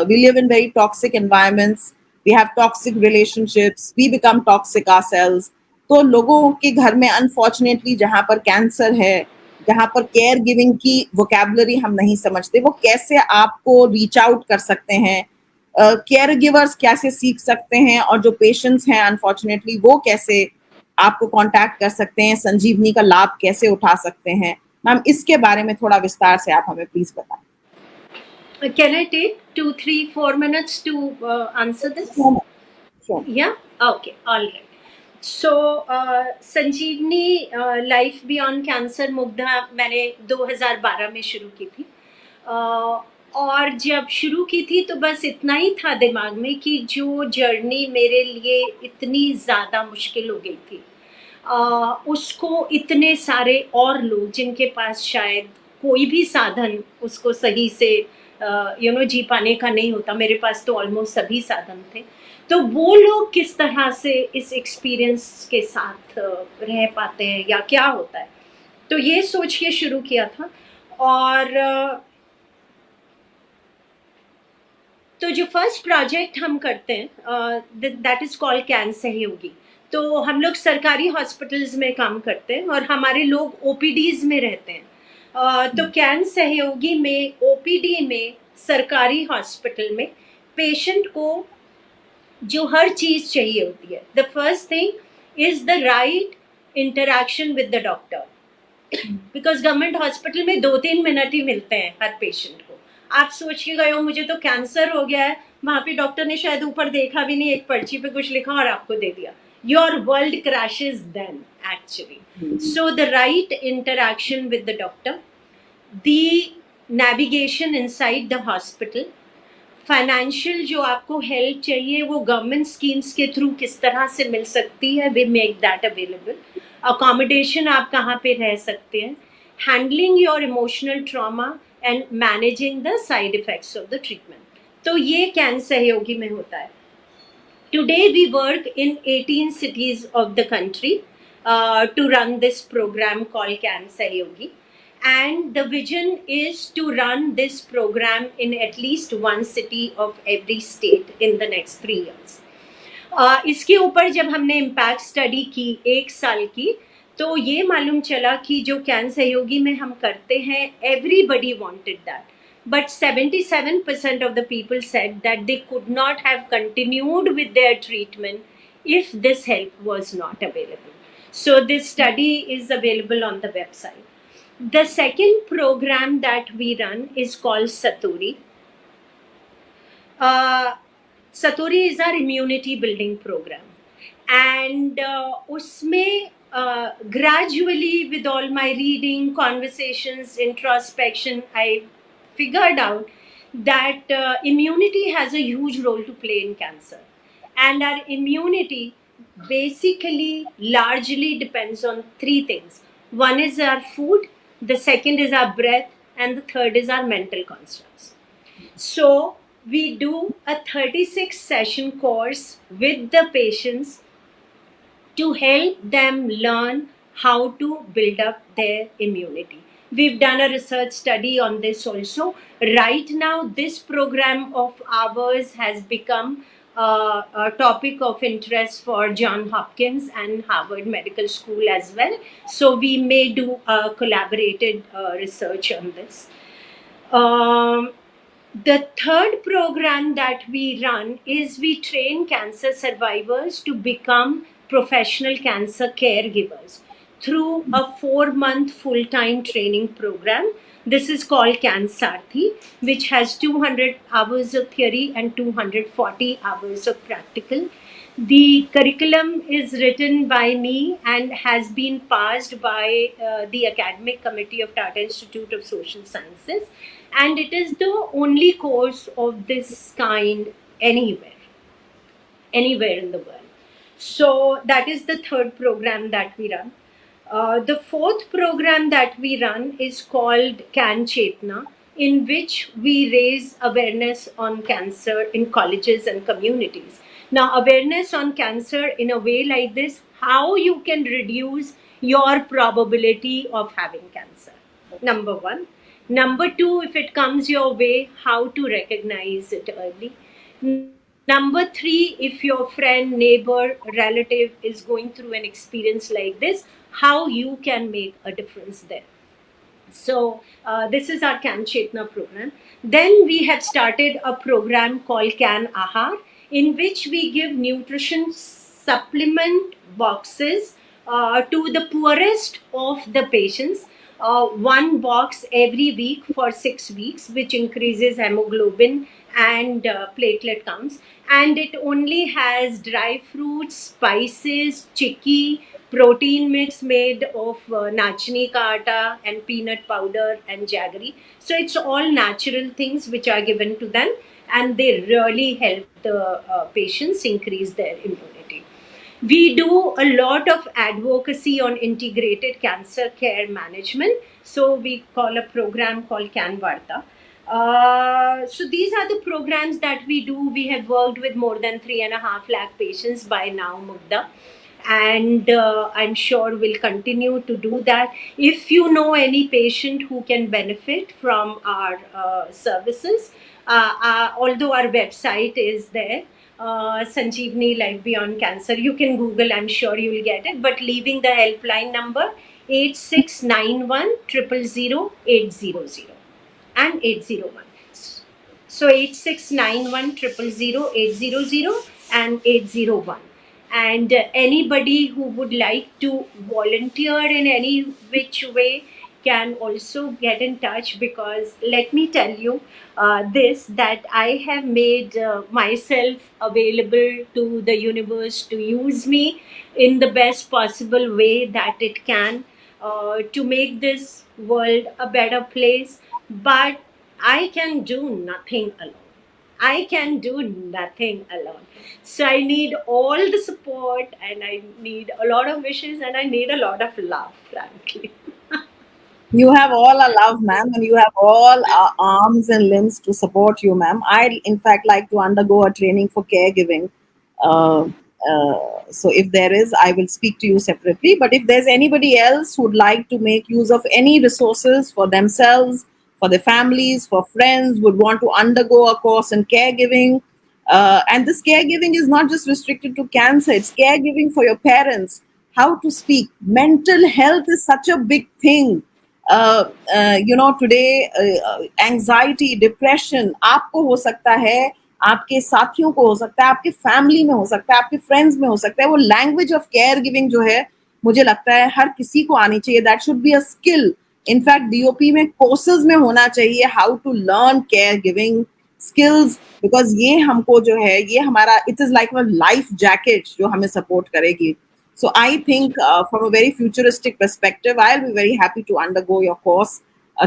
we live in very toxic environments, we have toxic relationships, we become toxic ourselves. तो लोगों के घर में अनफॉर्चुनेटली जहाँ पर कैंसर है, जहाँ पर केयर गिविंग की वोकेबलरी हम नहीं समझते, वो कैसे आपको रीच आउट कर सकते हैं, केयर गिवर्स कैसे सीख सकते हैं, और जो पेशेंट्स हैं अनफॉर्चुनेटली वो कैसे आपको कांटेक्ट कर सकते हैं, संजीवनी का लाभ कैसे उठा सकते हैं, मैम इसके बारे में थोड़ा विस्तार से आप हमें प्लीज बताएं। Can I take 2, 3, 4 minutes to answer this? Sure, sure. Yeah? Okay, all right. So, Sanjeevani life beyond cancer Mugdha मैंने 2012 में शुरू की थी। और जब शुरू की थी तो बस इतना ही था दिमाग में कि जो जर्नी मेरे लिए इतनी ज़्यादा मुश्किल हो गई थी, उसको इतने सारे और लोग जिनके पास शायद कोई भी साधन उसको सही से जी पाने का नहीं होता, मेरे पास तो ऑलमोस्ट सभी साधन थे, तो वो लोग किस तरह से इस एक्सपीरियंस के साथ रह पाते हैं या क्या होता है, तो ये सोच के शुरू किया था। और तो जो फर्स्ट प्रोजेक्ट हम करते हैं दैट इज कॉल्ड कैन सहयोगी। तो हम लोग सरकारी हॉस्पिटल्स में काम करते हैं और हमारे लोग ओपीडीज में रहते हैं। तो कैन सहयोगी में ओपीडी में सरकारी हॉस्पिटल में पेशेंट को जो हर चीज चाहिए होती है, the first thing is the right interaction with the doctor, because government hospital में 2-3 मिनट ही मिलते हैं हर पेशेंट को। आप सोच के गए हो मुझे तो कैंसर हो गया है, वहां पे डॉक्टर ने शायद ऊपर देखा भी नहीं, एक पर्ची पे कुछ लिखा और आपको दे दिया, your world crashes then actually. So the right interaction with the doctor, the navigation inside the hospital, financial जो आपको हेल्प चाहिए वो गवर्नमेंट स्कीम्स के थ्रू किस तरह से मिल सकती है, we make that available, accommodation आप कहाँ पे रह सकते हैं, handling your emotional trauma and managing the side effects of the treatment, तो ये कैन सहयोगी में होता है। Today we work in 18 cities of the country to run this program called Can Sahayogi. And the vision is to run this program in at least one city of every state in the next 3 years. इसके ऊपर जब हमने इम्पैक्ट स्टडी की 1 साल की, तो ये मालूम चला कि जो कैन सहयोगी में हम करते हैं everybody wanted that, but 77% of the people said that they could not have continued with their treatment if this help was not available. So this study is available on the website. The second program that we run is called Satori. Satori is our immunity building program, and usme gradually with all my reading, conversations, introspection, I figured out that immunity has a huge role to play in cancer, and our immunity basically largely depends on three things. One is our food, the second is our breath, and the third is our mental constructs. So we do a 36 session course with the patients to help them learn how to build up their immunity. We've done a research study on this also. Right now, this program of ours has become a topic of interest for John Hopkins and Harvard Medical School as well. So we may do a collaborated research on this. Um, the third program that we run is we train cancer survivors to become professional cancer caregivers through a 4 month full time training program. This is called CanSarthi, which has 200 hours of theory and 240 hours of practical. The curriculum is written by me and has been passed by the academic committee of Tata Institute of Social Sciences, and it is the only course of this kind anywhere in the world. So that is the third program that we run. The fourth program that we run is called Can Chetna, in which we raise awareness on cancer in colleges and communities. Now, awareness on cancer in a way like this, how you can reduce your probability of having cancer. Number one. Number two, if it comes your way, how to recognize it early. Number three, if your friend, neighbor, relative is going through an experience like this, how you can make a difference there. So this is our Can Chetna program. Then we have started a program called Can Ahar, in which we give nutrition supplement boxes to the poorest of the patients. One box every week for 6 weeks, which increases hemoglobin and platelet counts. And it only has dry fruits, spices, chicky, protein mix made of nachni ka atta and peanut powder and jaggery. So it's all natural things which are given to them, and they really help the patients increase their immunity. We do a lot of advocacy on integrated cancer care management. So we call a program called CanVarta. So these are the programs that we do. We have worked with more than 3.5 lakh patients by now, Mugda, and I'm sure we'll continue to do that. If you know any patient who can benefit from our services, although our website is there, Sanjeevani Life Beyond Cancer, you can Google, I'm sure you will get it. But leaving the helpline number 8691 000 800 and 801. So 8691 000 800 and 801. And anybody who would like to volunteer in any which way can also get in touch, because let me tell you this, that I have made myself available to the universe to use me in the best possible way that it can, to make this world a better place. But I can do nothing alone. I can do nothing alone. So I need all the support, and I need a lot of wishes, and I need a lot of love, frankly. You have all our love, ma'am, and you have all our arms and limbs to support you, ma'am. I, in fact, like to undergo a training for caregiving. Uh, so, if there is, I will speak to you separately. But if there's anybody else who'd like to make use of any resources for themselves, for their families, for friends, would want to undergo a course in caregiving, and this caregiving is not just restricted to cancer, it's caregiving for your parents, how to speak. Mental health is such a big thing. Today, anxiety, depression आपको हो सकता है, आपके साथियों को हो सकता है, आपके फैमिली में हो सकता है, आपके फ्रेंड्स में हो सकता है. वो लैंग्वेज ऑफ केयर गिविंग जो है, मुझे लगता है हर किसी को आनी चाहिए. That should be a skill. In fact DOP में कोर्सेज में होना चाहिए how to learn care giving skills, because ये हमको जो है, ये हमारा, it is like a life jacket जो हमें सपोर्ट करेगी. So I think from a very futuristic perspective, I'll be very happy to undergo your course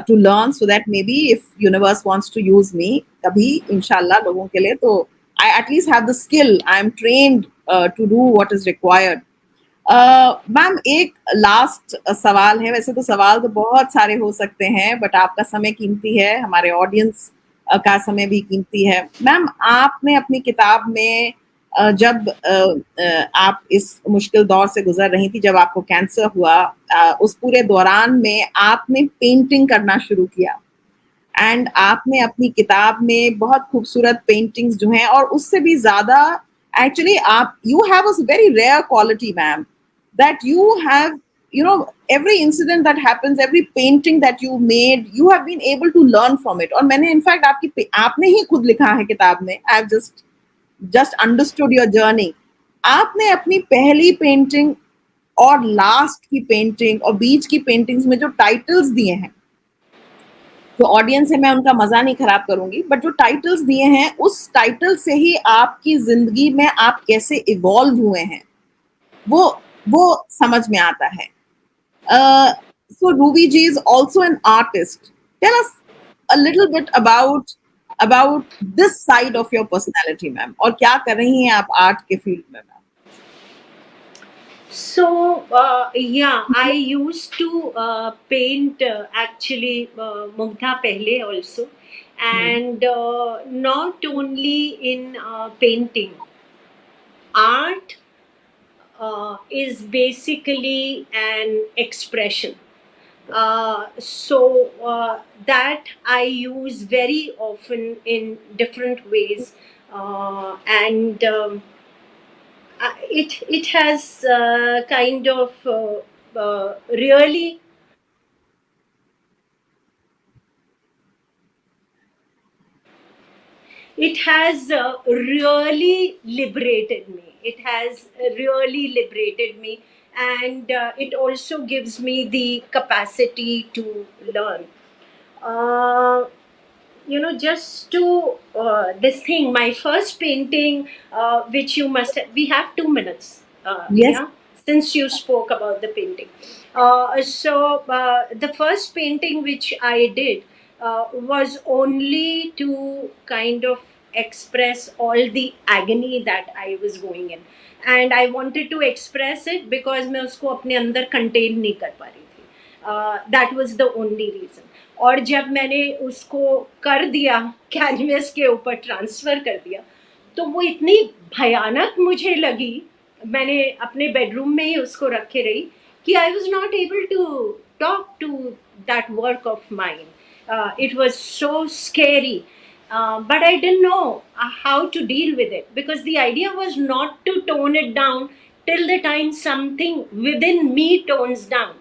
to learn, so that maybe if universe wants to use me, kabhi inshallah logon ke liye, to I at least have the skill. I am trained to do what is required. Ma'am एक लास्ट सवाल है. वैसे तो सवाल तो बहुत सारे हो सकते हैं, बट आपका समय कीमती है, हमारे ऑडियंस का समय भी कीमती है. मैम, आपने अपनी किताब में जब आप इस मुश्किल दौर से गुजर रही थी, जब आपको कैंसर हुआ, उस पूरे दौरान में आपने पेंटिंग करना शुरू किया. एंड आपने अपनी किताब में बहुत खूबसूरत पेंटिंग्स जो हैं, और उससे भी ज्यादा एक्चुअली आप you have a very rare quality ma'am, that you have, you know, every incident that happens, every painting that you made, you have been able to learn from it. और मैंने इनफैक्ट आपकी आपने ही खुद लिखा है किताब में, I have just understood your journey. आपने अपनी पहली पेंटिंग और लास्ट की पेंटिंग और बीच की पेंटिंग्स में जो टाइटल्स दिए हैं, जो ऑडियंस है मैं उनका मजा नहीं खराब करूंगी, बट जो टाइटल्स दिए हैं उस टाइटल से ही आपकी जिंदगी में आप कैसे इवॉल्व हुए हैं वो वो समझ में आता है। So Ruby ji is also an artist. Tell us a little bit about this side of your personality, ma'am. और क्या कर रही हैं आप आर्ट के फील्ड में, ma'am? So, yeah, I used to paint actually Mugdha pehle also, and not only in painting. Art is basically an expression. So that I use very often in different ways, and it has kind of really, it has really liberated me. It has really liberated me, and it also gives me the capacity to learn. Uh, just to this thing, my first painting, which you must have, we have 2 minutes, Yes. yeah, since you spoke about the painting. So the first painting which I did was only to kind of express all the agony that I was going in, and I wanted to express it because मैं उसको अपने अंदर contain नहीं कर पा रही थी. That was the only reason. और जब मैंने उसको कर दिया, कैनवस के ऊपर ट्रांसफर कर दिया, तो वो इतनी भयानक मुझे लगी, मैंने अपने बेडरूम में ही उसको रखे रही, कि I was not able to talk to that work of mind. It was so scary, but I didn't know how to deal with it, because the idea was not to tone it down till the time something within me tones down.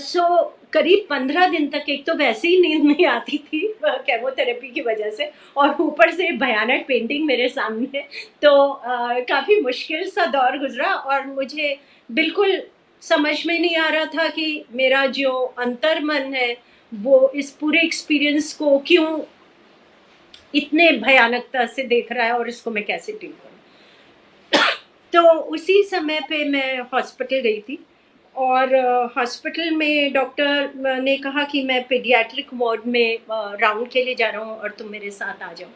सो करीब 15 दिन तक एक तो वैसे ही नींद नहीं आती थी केमोथेरेपी की वजह से, और ऊपर से भयानक पेंटिंग मेरे सामने, तो काफ़ी मुश्किल सा दौर गुजरा, और मुझे बिल्कुल समझ में नहीं आ रहा था कि मेरा जो अंतर्मन है वो इस पूरे एक्सपीरियंस को क्यों इतने भयानकता से देख रहा है और इसको मैं कैसे डील करूँ. तो उसी समय पे मैं हॉस्पिटल गई थी, और हॉस्पिटल में डॉक्टर ने कहा कि मैं पीडियाट्रिक वार्ड में राउंड के लिए जा रहा हूँ और तुम मेरे साथ आ जाओ.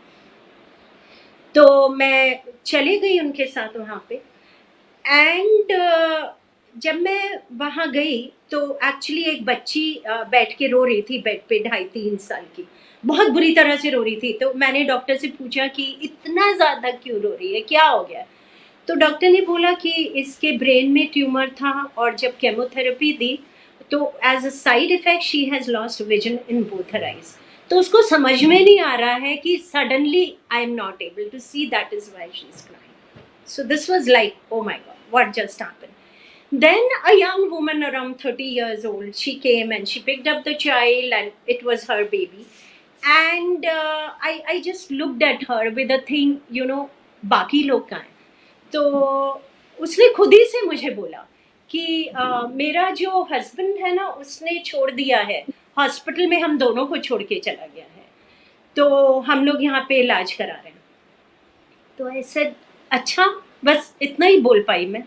तो मैं चली गई उनके साथ वहाँ पे, एंड जब मैं वहाँ गई तो एक्चुअली एक बच्ची बैठ के रो रही थी बेड पे, 2.5-3 साल की, बहुत बुरी तरह से रो रही थी. तो मैंने डॉक्टर से पूछा कि इतना ज़्यादा क्यों रो रही है, क्या हो गया. तो डॉक्टर ने बोला कि इसके ब्रेन में ट्यूमर था, और जब केमोथेरेपी दी तो as a side effect she has lost vision in both her eyes. तो उसको समझ में नहीं आ रहा है कि suddenly I am not able to see, that is why she is crying. So this was like, oh my God, what just happened? Then a young woman around 30 years old, she came and she picked up the child, and it was her baby. And I just looked at her with a thing, बाकी लोग कहाँ हैं. तो उसने खुद ही से मुझे बोला कि मेरा जो हस्बैंड है ना, उसने छोड़ दिया है, हॉस्पिटल में हम दोनों को छोड़ के चला गया है, तो हम लोग यहाँ पे इलाज करा रहे हैं. तो ऐसे अच्छा, बस इतना ही बोल पाई मैं.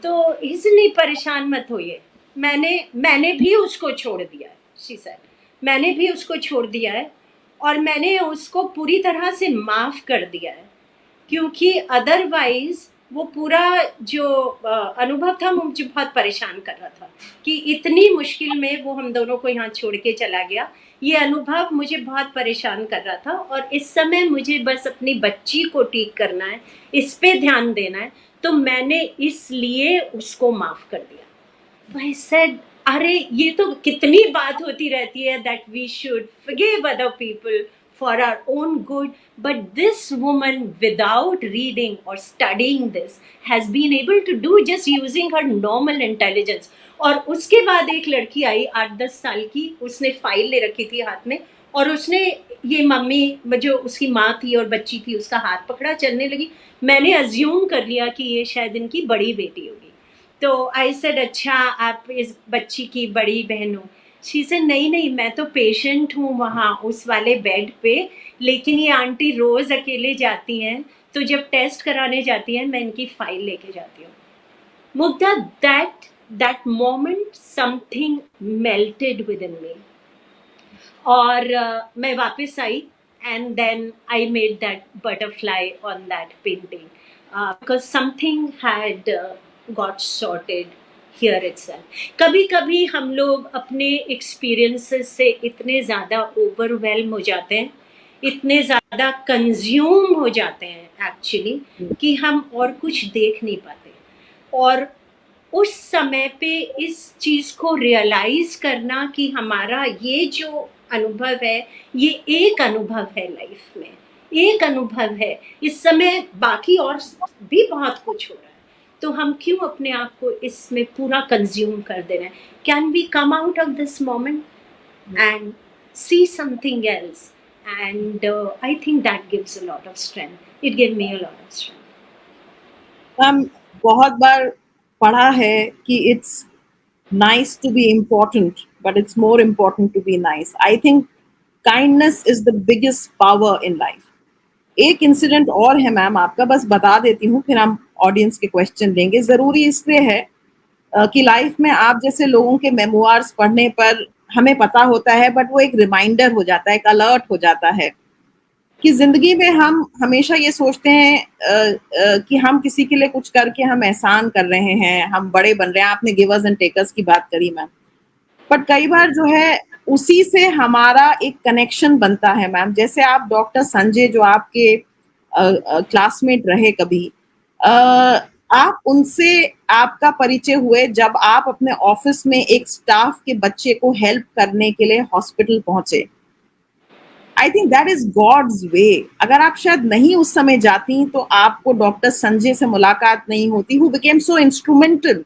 तो इसलिए परेशान मत होइए, मैंने भी उसको छोड़ दिया है, शी सेड. मैंने भी उसको छोड़ दिया है, और मैंने उसको पूरी तरह से माफ कर दिया है, क्योंकि अदरवाइज वो पूरा जो अनुभव था वो मुझे बहुत परेशान कर रहा था, कि इतनी मुश्किल में वो हम दोनों को यहाँ छोड़ के चला गया. ये अनुभव मुझे बहुत परेशान कर रहा था, और इस समय मुझे बस अपनी बच्ची को ठीक करना है, इस पे ध्यान देना है, तो मैंने इसलिए उसको माफ कर दिया. आई सेड अरे ये तो कितनी बात होती रहती है that we should forgive other people for our own good, but this woman without reading or studying this has been able to do just using her normal intelligence. और उसके बाद एक लड़की आई 8-10 साल की, उसने फाइल ले रखी थी हाथ में, और उसने ये मम्मी जो उसकी माँ थी और बच्ची थी उसका हाथ पकड़ा, चलने लगी। मैंने अज्यूम कर लिया कि ये शायद इनकी बड़ी बेटी होगी। तो आई सेड अच्छा आप इस बच्ची की बड़ी बहन हो। शी सेड नहीं नहीं, मैं तो पेशेंट हूँ वहाँ उस वाले बेड पे, लेकिन ये आंटी रोज अकेले जाती हैं, तो जब टेस्ट कराने जाती हैं मैं इनकी फाइल लेके जाती हूँ। Mugdha, that moment something melted within me. और मैं वापस आई, and then I made that butterfly on that painting, because something had got sorted here itself. कभी कभी हम लोग अपने एक्सपीरियंसेस से इतने ज़्यादा ओवरवेल्म हो जाते हैं, इतने ज़्यादा कंज्यूम हो जाते हैं एक्चुअली, कि हम और कुछ देख नहीं पाते। और उस समय पे इस चीज को रियलाइज करना कि हमारा ये जो अनुभव है, ये एक अनुभव है लाइफ में, एक अनुभव है। इस समय बाकी और भी बहुत कुछ हो रहा है, तो हम क्यों अपने आप को इसमें पूरा कंज्यूम कर दे रहे हैं? Can we come out of this moment and see something else? And I think that gives a lot of strength. It gave me a lot of strength. Ma'am, बहुत बार पढ़ा है कि it's nice to be important, but it's more important to be nice. I think kindness is the biggest power in life. एक इंसिडेंट और है मैम, आपका बस बता देती हूँ, फिर हम ऑडियंस के क्वेश्चन लेंगे। जरूरी इसलिए है कि लाइफ में आप जैसे लोगों के मेमोइर्स पढ़ने पर हमें पता होता है, बट वो एक रिमाइंडर हो जाता है, एक अलर्ट हो जाता है कि जिंदगी में हम हमेशा ये सोचते हैं कि हम किसी के लिए कुछ करके हम एहसान कर रहे हैं, हम बड़े बन रहे हैं। आपने गिवर्स एंड टेकर्स की बात करी मैम, बट कई बार जो है उसी से हमारा एक कनेक्शन बनता है मैम। जैसे आप डॉक्टर संजय जो आपके क्लासमेट रहे कभी, अ, आप उनसे आपका परिचय हुए जब आप अपने ऑफिस में एक स्टाफ के बच्चे को हेल्प करने के लिए हॉस्पिटल पहुंचे। I think that is God's way. अगर आप शायद नहीं उस समय जाती तो आपको डॉक्टर संजय से मुलाकात नहीं होती, who became so instrumental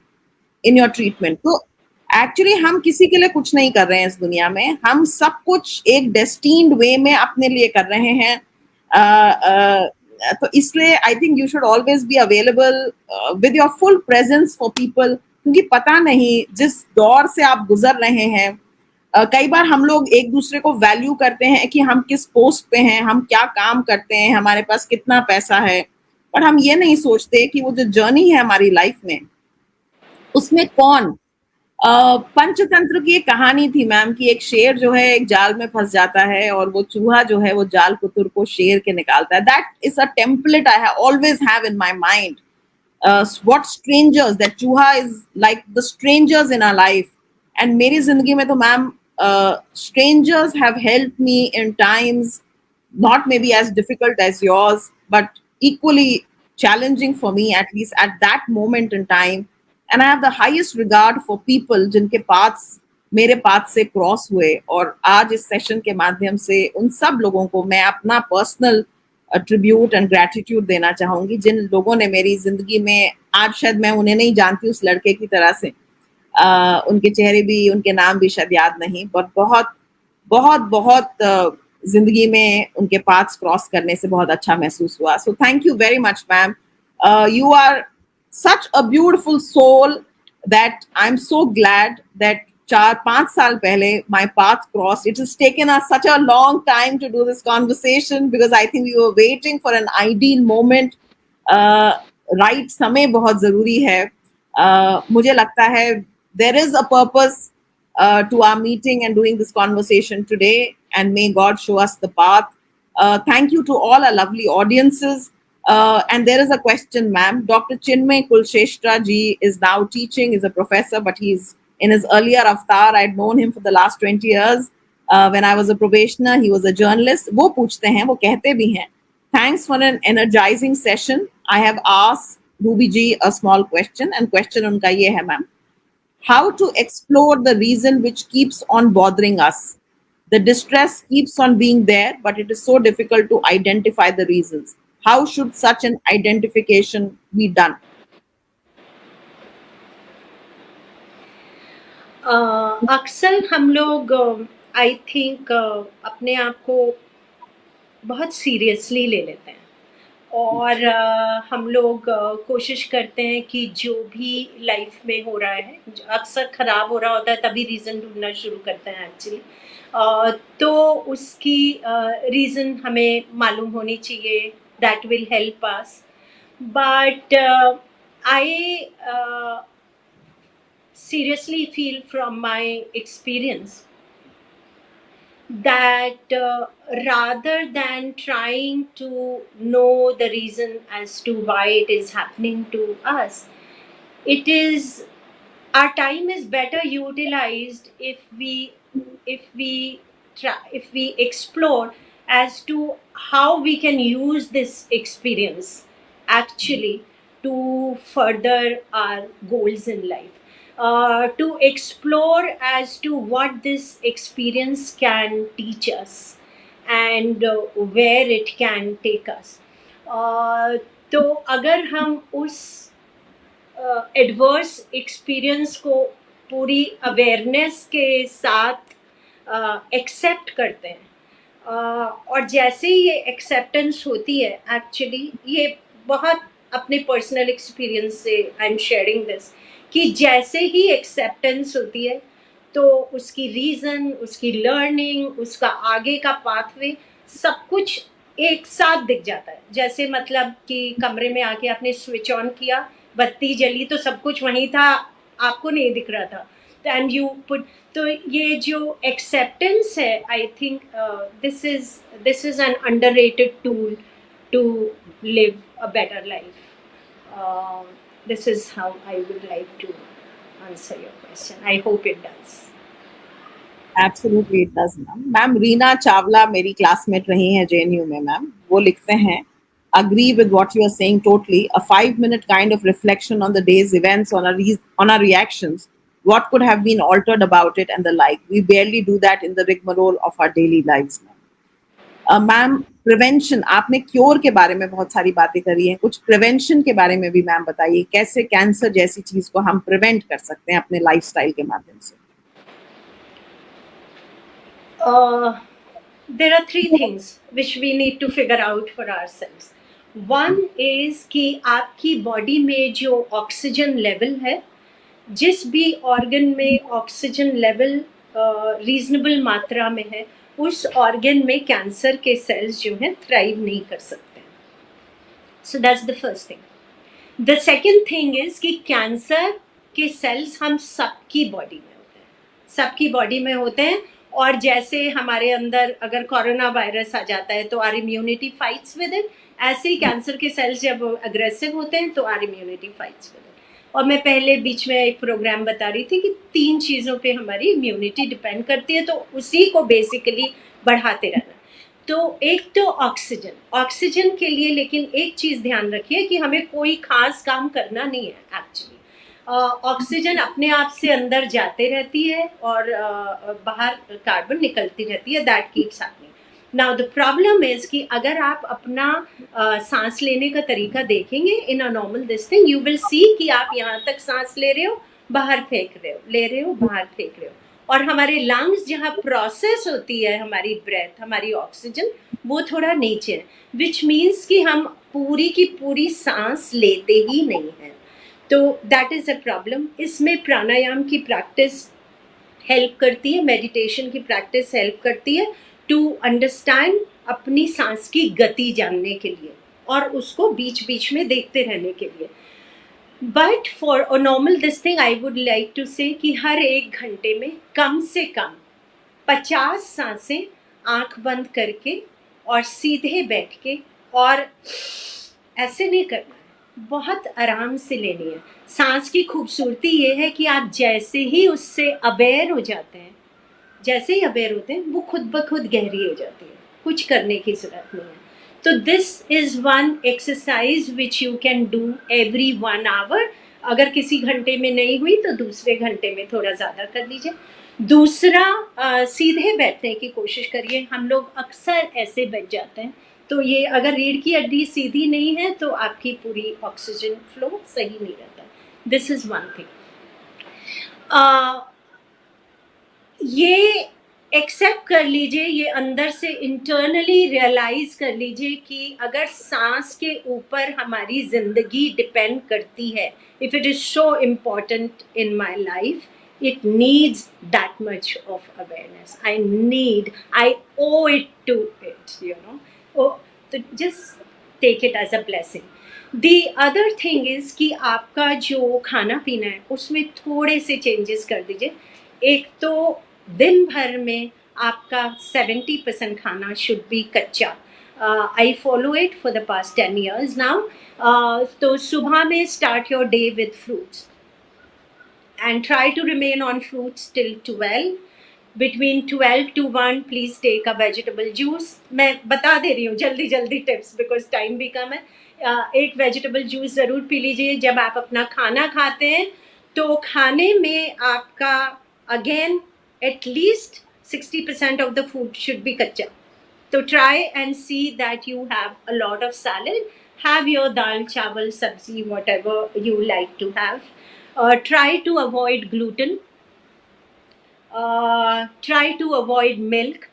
in your treatment. तो एक्चुअली हम किसी के लिए कुछ नहीं कर रहे हैं इस दुनिया में, हम सब कुछ एक डेस्टिन्ड वे में अपने लिए कर रहे हैं। तो इसलिए I think you should always be available with your full presence for people, क्योंकि पता नहीं जिस दौर से आप गुजर रहे हैं। कई बार हम लोग एक दूसरे को वैल्यू करते हैं कि हम किस पोस्ट पे हैं, हम क्या काम करते हैं, हमारे पास कितना पैसा है, पर हम ये नहीं सोचते कि वो जो जर्नी है हमारी लाइफ में, उसमें कौन पंचतंत्र की एक कहानी थी मैम कि एक शेर जो है एक जाल में फंस जाता है और वो चूहा जो है वो जाल कुतुर को शेर के निकालता है। That is a template I always have in my mind. What strangers, that चूहा is like the strangers in our life. And मेरी जिंदगी में तो ma'am strangers have helped me in times not maybe as difficult as yours, but equally challenging for me, at least at that moment in time. And I have the highest regard for people जिनके पाथ्स मेरे पाथ से क्रॉस हुए, और आज इस सेशन के माध्यम से उन सब लोगों को मैं अपना पर्सनल ट्रिब्यूट एंड ग्रेटिट्यूड देना चाहूंगी, जिन लोगों ने मेरी जिंदगी में, आज शायद मैं उन्हें नहीं जानती उस लड़के की तरह से, उनके चेहरे भी, उनके नाम भी शायद याद नहीं, बट बहुत बहुत बहुत जिंदगी में उनके पाथ्स क्रॉस करने से बहुत अच्छा महसूस हुआ। So thank you very much ma'am. You are such a beautiful soul that I'm so glad that 4-5 साल पहले my path crossed. It has taken us such a long time to do this conversation because I think we were waiting for an ideal moment. Right समय बहुत जरूरी है। मुझे लगता है there is a purpose to our meeting and doing this conversation today, and may God show us the path. Thank you to all our lovely audiences. And there is a question, ma'am. Dr. Chinmay Kulsheshtra ji is now teaching, is a professor, but he's in his earlier avatar. I'd known him for the last 20 years. When I was a probationer, he was a journalist. वो पूछते हैं, वो कहते भी हैं. Thanks for an energizing session. I have asked Ruby ji a small question, and question उनका ये है, ma'am. how to explore the reason which keeps on bothering us. The distress keeps on being there, but it is so difficult to identify the reasons. How should such an identification be done? अक्सर हम लोग आई थिंक अपने आप को बहुत सीरियसली ले लेते हैं और हम लोग कोशिश करते हैं कि जो भी लाइफ में हो रहा है अक्सर ख़राब हो रहा होता है तभी रीज़न ढूंढना शुरू करते हैं एक्चुअली। तो उसकी रीज़न हमें मालूम होनी चाहिए, that will help us. But I seriously feel from my experience that rather than trying to know the reason as to why it is happening to us, it is our time is better utilized if we explore as to how we can use this experience actually to further our goals in life, to explore as to what this experience can teach us and where it can take us. uh, तो अगर हम उस एडवर्स एक्सपीरियंस को पूरी अवेयरनेस के साथ एक्सेप्ट करते हैं, और जैसे ही ये एक्सेप्टेंस होती है एक्चुअली ये बहुत अपने पर्सनल एक्सपीरियंस से आई एम शेयरिंग दिस कि जैसे ही एक्सेप्टेंस होती है तो उसकी रीज़न, उसकी लर्निंग, उसका आगे का पाथवे सब कुछ एक साथ दिख जाता है। जैसे मतलब कि कमरे में आके आपने स्विच ऑन किया, बत्ती जली तो सब कुछ वहीं था, आपको नहीं दिख रहा था, एंड यू पुट। तो ये जो एक्सेप्टेंस है I think this is an underrated tool to live a better life. This is how I would like to answer your question. I hope it does. Absolutely it does ma'am. Ma'am Reena Chawla मेरी क्लासमेट रही हैं जेएनयू में मैम, वो लिखते हैं agree with what you are saying totally. A 5 minute kind of reflection on the day's events, on our reactions, what could have been altered about it, and the like. We barely do that in the rigmarole of our daily lives. Ma'am prevention, आपने क्योर के बारे में बहुत सारी बातें करी हैं, कुछ प्रिवेंशन के बारे में भी मैम बताइए, कैसे कैंसर जैसी चीज को हम प्रिवेंट कर सकते हैं अपने लाइफस्टाइल के माध्यम से। There are three things which we need to figure out for ourselves. One is कि आपकी बॉडी में जो ऑक्सीजन लेवल है, जिस भी ऑर्गन में ऑक्सीजन लेवल रीजनेबल मात्रा में है उस ऑर्गन में कैंसर के सेल्स जो हैं थ्राइव नहीं कर सकते। So that's the first thing. The second thing is कि कैंसर के सेल्स हम सबकी बॉडी में होते हैं, सबकी बॉडी में होते हैं। और जैसे हमारे अंदर अगर कोरोना वायरस आ जाता है तो are immunity fights with it, ऐसे ही कैंसर के सेल्स जब अग्रेसिव होते हैं तो are immunity fights with it. और मैं पहले बीच में एक प्रोग्राम बता रही थी कि 3 चीज़ों पे हमारी इम्यूनिटी डिपेंड करती है, तो उसी को बेसिकली बढ़ाते रहना। तो एक तो ऑक्सीजन, ऑक्सीजन के लिए लेकिन एक चीज़ ध्यान रखिए कि हमें कोई खास काम करना नहीं है एक्चुअली। ऑक्सीजन अपने आप से अंदर जाते रहती है और बाहर कार्बन निकलती रहती है, that keeps happening. Now the problem is कि अगर आप अपना सांस लेने का तरीका देखेंगे in a normal this thing, you will see कि आप यहाँ तक सांस ले रहे हो, बाहर फेंक रहे हो, ले रहे हो, बाहर फेंक रहे हो। और हमारे लंग्स जहाँ प्रोसेस होती है हमारी ब्रेथ, हमारी ऑक्सीजन, वो थोड़ा नीचे है, विच मीन्स कि हम पूरी की पूरी सांस लेते ही नहीं हैं। तो दैट इज़ अ प्रॉब्लम। इसमें प्राणायाम की प्रैक्टिस हेल्प करती है, मेडिटेशन की प्रैक्टिस हेल्प करती है टू अंडरस्टैंड अपनी सांस की गति जानने के लिए और उसको बीच बीच में देखते रहने के लिए। But for a normal this thing I would like to say कि हर 1 घंटे में कम से कम 50 सांसें आंख बंद करके और सीधे बैठ के, और ऐसे नहीं करना है, बहुत आराम से लेनी है। सांस की खूबसूरती ये है कि आप जैसे ही उससे अवेयर हो जाते हैं, जैसे ही अवेयर होते हैं वो खुद ब खुद गहरी हो जाती है, कुछ करने की जरूरत नहीं है। तो this is one exercise which you can do every 1 hour। अगर किसी घंटे में नहीं हुई तो दूसरे घंटे में थोड़ा ज़्यादा कर लीजिए। दूसरा, सीधे बैठने की कोशिश करिए। हम लोग अक्सर ऐसे बैठ जाते हैं, तो ये अगर रीढ़ की हड्डी सीधी नहीं है तो आपकी पूरी ऑक्सीजन फ्लो सही नहीं रहता। This is one thing. ये एक्सेप्ट कर लीजिए, ये अंदर से इंटरनली रियलाइज कर लीजिए कि अगर सांस के ऊपर हमारी जिंदगी डिपेंड करती है, if it is so important in my life, it needs that much of awareness. I owe it to it, you know. Oh, so just take it as a blessing. The other thing is कि आपका जो खाना पीना है उसमें थोड़े से चेंजेस कर दीजिए। एक तो दिन भर में आपका 70% खाना शुड बी कच्चा। I follow it for the past 10 years now. तो सुबह में start your day with fruits and try to remain on fruits till 12. Between 12 to 1 please take a vegetable juice. मैं बता दे रही हूँ जल्दी जल्दी टिप्स, बिकॉज टाइम भी कम है। एक वेजिटेबल जूस ज़रूर पी लीजिए जब आप अपना खाना खाते हैं। तो खाने में आपका again at least 60% of the food should be कच्चा। तो try and see that you have a lot of salad, have your dal chawal sabzi whatever you like to have. Try to avoid gluten. Try to avoid milk.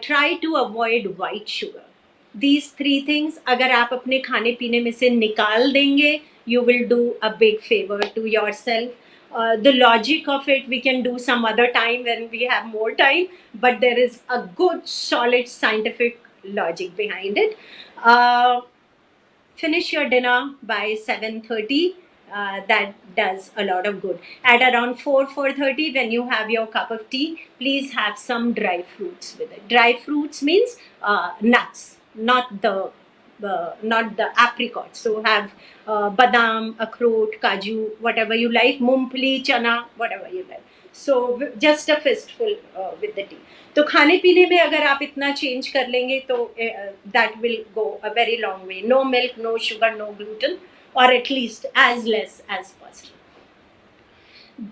Try to avoid white sugar. These three things अगर आप अपने खाने पीने में से निकाल देंगे, you will do a big favor to yourself. The logic of it we can do some other time when we have more time, but there is a good solid scientific logic behind it. Finish your dinner by 7:30. That does a lot of good. At around 4:30, when you have your cup of tea, please have some dry fruits with it. Dry fruits means nuts, not the apricot. So have badam, akhroot, kaju, whatever you like, mumpli, chana, whatever you like. So just a fistful with the tea. तो खाने पीने में अगर आप इतना चेंज कर लेंगे तो that will go a very long way. No milk, no sugar, no gluten, or at least as less as possible.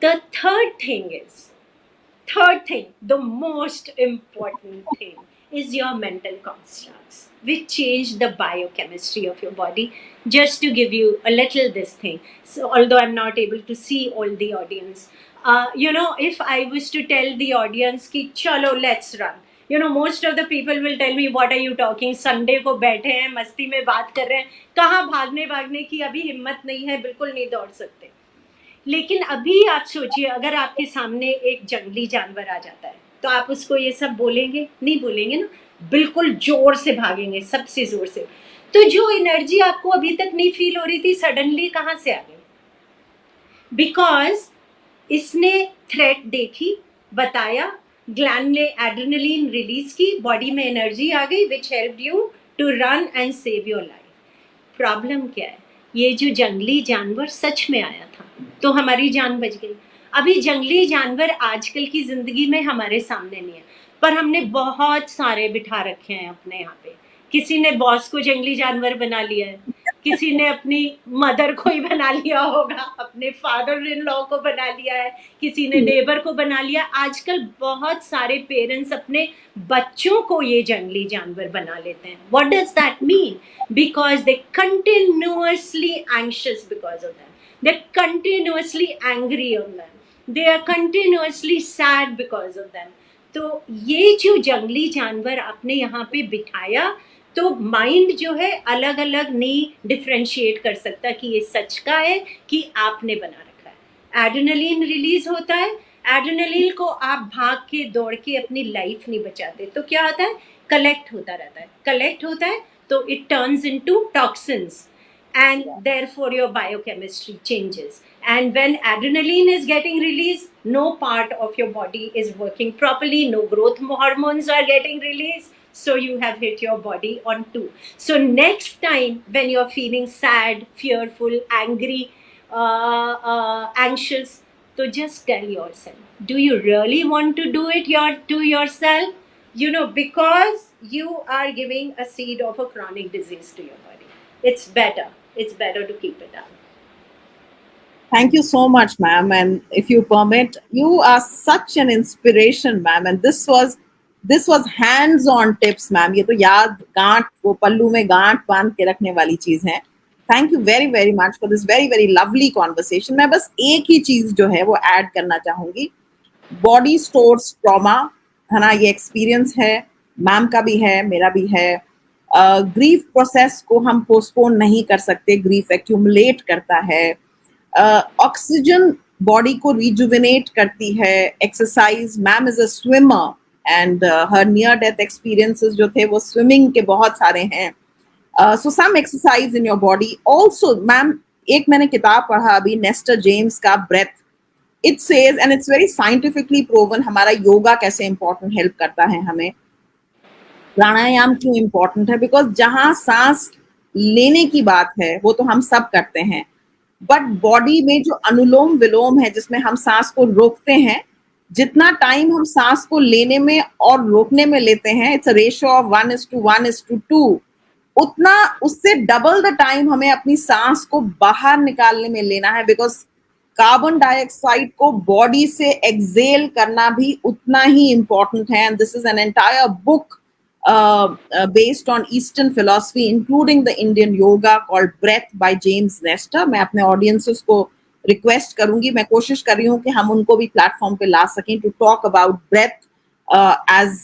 The third thing, the most important thing is your mental constructs, which change the biochemistry of your body. Just to give you a little this thing. So, although I'm not able to see all the audience, if I was to tell the audience ki chalo, let's run. Most of the people will tell me, what are you talking? Sunday को बैठे हैं, मस्ती में बात कर रहे हैं, कहाँ भागने भागने की अभी हिम्मत नहीं है, बिल्कुल नहीं दौड़ सकते। लेकिन अभी आप सोचिए, अगर आपके सामने एक जंगली जानवर आ जाता है तो आप उसको ये सब बोलेंगे? नहीं बोलेंगे ना, बिल्कुल जोर से भागेंगे, सबसे जोर से। तो जो एनर्जी आपको अभी तक नहीं फील हो रही थी, सडनली कहाँ से आ गई? बिकॉज इसने थ्रेट देखी, बताया, ग्लैंड ने एड्रेनलिन रिलीज की, बॉडी में एनर्जी आ गई, which helped you to run and save your life. Problem क्या है? ये जो जंगली जानवर सच में आया था तो हमारी जान बच गई। अभी जंगली जानवर आजकल की जिंदगी में हमारे सामने नहीं है, पर हमने बहुत सारे बिठा रखे हैं अपने यहाँ पे। किसी ने बॉस को जंगली जानवर बना लिया है, किसी ने अपनी मदर को ही बना लिया होगा, अपने फादर इन लॉ को बना लिया है, किसी ने नेबर को बना लिया। आजकल बहुत सारे पेरेंट्स अपने बच्चों को ये जंगली जानवर बना लेते हैं। What does that mean? Because they continuously anxious because of that, they're continuously angry on them, they are continuously sad because of them. तो ये जो जंगली जानवर आपने यहाँ पे बिठाया, तो माइंड जो है अलग अलग नहीं डिफ्रेंशिएट कर सकता कि ये सच का है कि आपने बना रखा है। एड्रेनलिन रिलीज होता है, एड्रेनलिन को आप भाग के दौड़ के अपनी लाइफ नहीं बचाते, तो क्या होता है? कलेक्ट होता रहता है, कलेक्ट होता है तो it turns into toxins, and therefore your biochemistry changes. And when adrenaline is getting released, no part of your body is working properly, no growth hormones are getting released, so you have hit your body on two. So next time when you're feeling sad, fearful, angry, anxious, so just tell yourself, do you really want to do it to yourself? Because you are giving a seed of a chronic disease to your body. It's better to keep it down. Thank you so much, ma'am. And if you permit, you are such an inspiration, ma'am. And this was hands-on tips, ma'am. ये तो याद गांठ वो पल्लू में गांठ बांध के रखने वाली चीज है. Thank you very very much for this very very lovely conversation. मैं बस एक ही चीज जो है वो ऐड करना चाहूंगी. बॉडी स्टोर्स ट्रॉमा, है ना, ये एक्सपीरियंस है, मैम का भी है, मेरा भी है. ग्रीफ प्रोसेस को हम पोस्टपोन नहीं कर सकते, ग्रीफ एक्यूमुलेट करता है. ऑक्सीजन बॉडी को रिजुविनेट करती है. Exercise, ma'am is a swimmer and her near death experiences जो थे वो स्विमिंग के बहुत सारे हैं. So some exercise in your body also, ma'am. एक मैंने किताब पढ़ा अभी नेस्टर जेम्स का, Breath. It says and it's very scientifically proven हमारा योगा कैसे इंपॉर्टेंट हेल्प करता है हमें. प्राणायाम क्यों इंपॉर्टेंट है? बिकॉज जहां सांस लेने की बात है वो तो हम सब करते हैं, बट बॉडी में जो अनुलोम विलोम है जिसमें हम सांस को रोकते हैं, जितना टाइम हम सांस को लेने में और रोकने में लेते हैं, इट्स अ रेशियो ऑफ 1:1:2, उतना उससे डबल द टाइम हमें अपनी सांस को बाहर निकालने में लेना है. बिकॉज कार्बन डाइऑक्साइड को बॉडी से एक्सेल करना भी उतना ही इंपॉर्टेंट है. And this is an entire book based on Eastern philosophy, including the Indian yoga, called Breath by James Nestor. मैं अपने audiences को रिक्वेस्ट करूंगी, मैं कोशिश कर रही हूँ कि हम उनको भी प्लेटफॉर्म पे ला सकें to talk about breath, as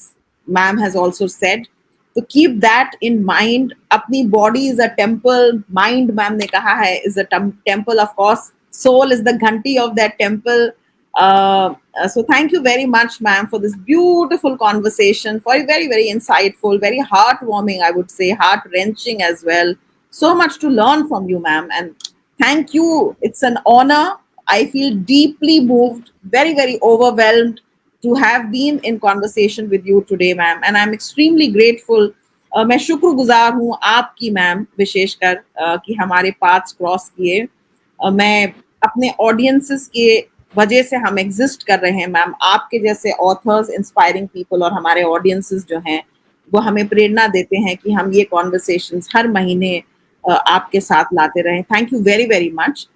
ma'am has also said. तो कीप दैट इन माइंड. अपनी body is a temple, mind ma'am ने कहा है is a temple. Of course soul is the ghanti of that temple. So thank you very much, ma'am, for this beautiful conversation, for very very insightful, very heartwarming, I would say, heart wrenching as well. So much to learn from you, ma'am, and thank you. It's an honor. I feel deeply moved, very very overwhelmed to have been in conversation with you today, ma'am, and I'm extremely grateful. मैं शुक्रगुजार हूँ आपकी, मैम, विशेषकर कि हमारे पाथ्स क्रॉस किए. मैं अपने ऑडियंसेस के वजह से हम एग्जिस्ट कर रहे हैं, मैम. आपके जैसे ऑथर्स, इंस्पायरिंग पीपल और हमारे ऑडियंसेस जो हैं वो हमें प्रेरणा देते हैं कि हम ये कॉन्वर्सेशंस हर महीने आपके साथ लाते रहें. Thank you very very much.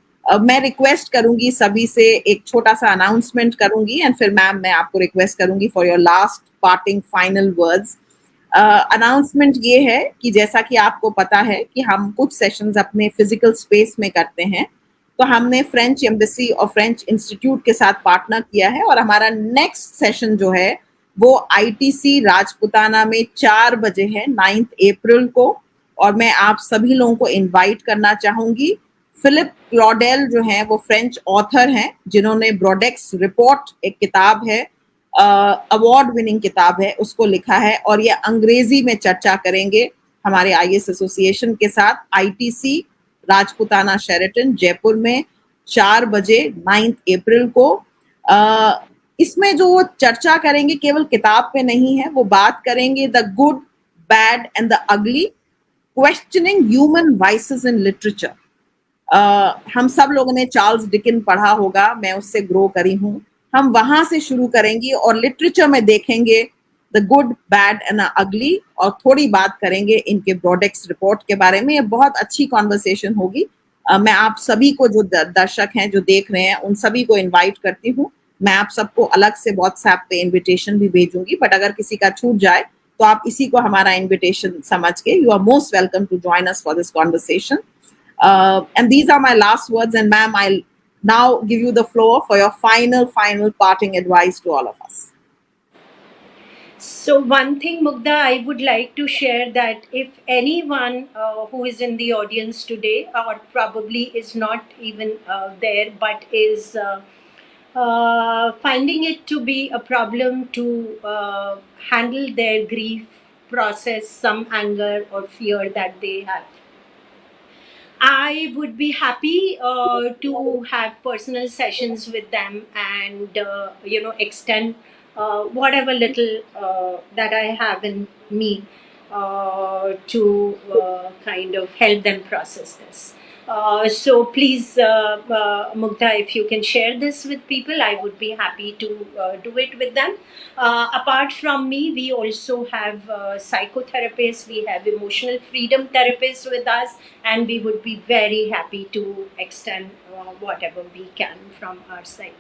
मैं रिक्वेस्ट करूंगी सभी से, एक छोटा सा अनाउंसमेंट करूंगी एंड फिर मैम मैं आपको रिक्वेस्ट करूंगी for your last parting final words. Announcement ये है कि जैसा कि आपको पता है कि हम कुछ सेशंस अपने फिजिकल स्पेस में करते हैं, तो हमने फ्रेंच एम्बेसी और फ्रेंच इंस्टीट्यूट के साथ पार्टनर किया है और हमारा नेक्स्ट सेशन जो है वो आईटीसी राजपुताना में 4 बजे है, 9 अप्रैल को. और मैं आप सभी लोगों को इनवाइट करना चाहूंगी. फिलिप क्लॉडेल जो हैं वो फ्रेंच ऑथर हैं जिन्होंने ब्रोडेक्स रिपोर्ट, एक किताब है, अवार्ड विनिंग किताब है, उसको लिखा है और ये अंग्रेजी में चर्चा करेंगे हमारे आईएएस एसोसिएशन के साथ. आईटीसी राजपुताना शेरेटन जयपुर में 4 बजे, 9 अप्रैल को. इसमें जो वो चर्चा करेंगे केवल किताब पे नहीं है, वो बात करेंगे the good, bad and the ugly, questioning human vices in literature. हम सब लोगों ने चार्ल्स डिकिन पढ़ा होगा, मैं उससे ग्रो करी हूँ. हम वहां से शुरू करेंगे और लिटरेचर में देखेंगे द गुड, बैड एंड अगली, और थोड़ी बात करेंगे इनके ब्रोडेक्स रिपोर्ट के बारे में. ये बहुत अच्छी कॉन्वर्सेशन होगी. मैं आप सभी को, जो दर्शक हैं जो देख रहे हैं, उन सभी को इनवाइट करती हूँ. मैं आप सबको अलग से व्हाट्सएप पे इनविटेशन भी भेजूंगी, बट अगर किसी का छूट जाए तो आप इसी को हमारा इनविटेशन समझ के, you are most welcome to join us for this conversation. And these are my last words. And ma'am, I'll now give you the floor for your final parting advice to all of us. So, one thing, Mugda, I would like to share that if anyone who is in the audience today, or probably is not even there, but is finding it to be a problem to handle their grief process, some anger or fear that they have, I would be happy to have personal sessions with them and extend whatever little that I have in me to kind of help them process this. So please, Mugdha, if you can share this with people, I would be happy to do it with them. Apart from me, we also have psychotherapists, we have emotional freedom therapists with us, and we would be very happy to extend whatever we can from our side.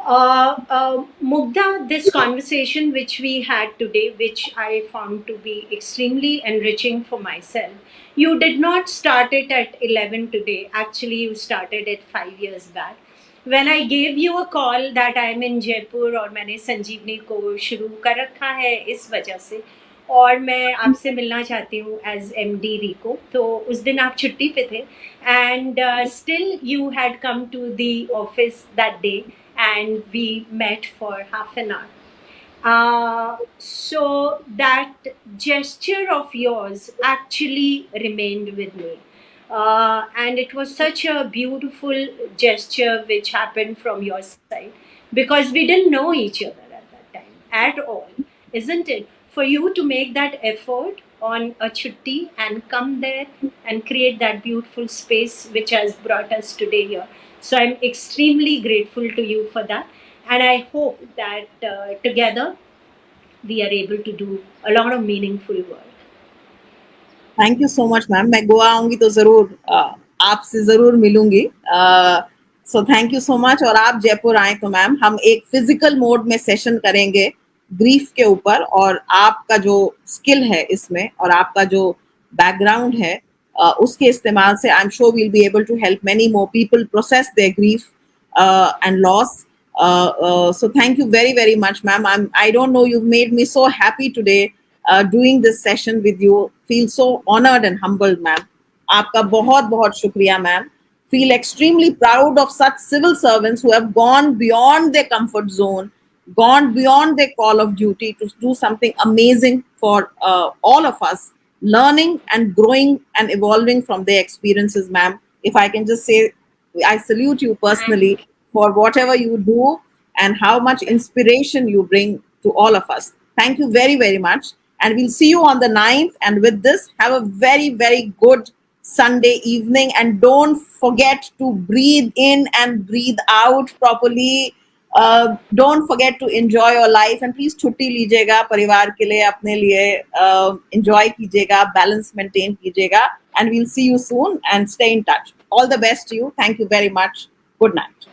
Mugdha, this conversation which we had today, which I found to be extremely enriching for myself, you did not start it at 11 today. Actually, you started it 5 years back. When I gave you a call that I am in Jaipur और मैंने संजीवनी को शुरू कर रखा है इस वजह से, और मैं आपसे मिलना चाहती हूँ एज एम डी रिको, तो उस दिन आप छुट्टी पे थे and still you had come to the office that day and we met for half an hour. So that gesture of yours actually remained with me. And it was such a beautiful gesture which happened from your side because we didn't know each other at that time at all, isn't it? For you to make that effort on a chutti and come there and create that beautiful space which has brought us today here. So I'm extremely grateful to you for that. And I hope that together we are able to do a lot of meaningful work. Thank you so much ma'am. मैं गोवा आऊंगी तो जरूर आपसे जरूर मिलूंगी. सो थैंक यू सो मच. और आप जयपुर आए तो मैम हम एक फिजिकल मोड में सेशन करेंगे ग्रीफ के ऊपर, और आपका जो स्किल है इसमें और आपका जो बैकग्राउंड है उसके इस्तेमाल से I am sure we'll be able to help many more people process their grief and loss. So thank you very very much ma'am. I don't know, you've made me so happy today doing this session with you. Feel so honored and humbled ma'am. आपका बहुत बहुत शुक्रिया ma'am. Feel extremely proud of such civil servants who have gone beyond their comfort zone, gone beyond their call of duty to do something amazing for all of us, learning and growing and evolving from their experiences ma'am. If I can just say, I salute you personally Thank for whatever you do and how much inspiration you bring to all of us. Thank you very, very much. And we'll see you on the 9th. And with this, have a very, very good Sunday evening. And don't forget to breathe in and breathe out properly. Don't forget to enjoy your life. And please छुट्टी लीजिएगा परिवार के लिए, अपने लिए enjoy कीजिएगा, balance maintain कीजिएगा. And we'll see you soon and stay in touch. All the best to you. Thank you very much. Good night.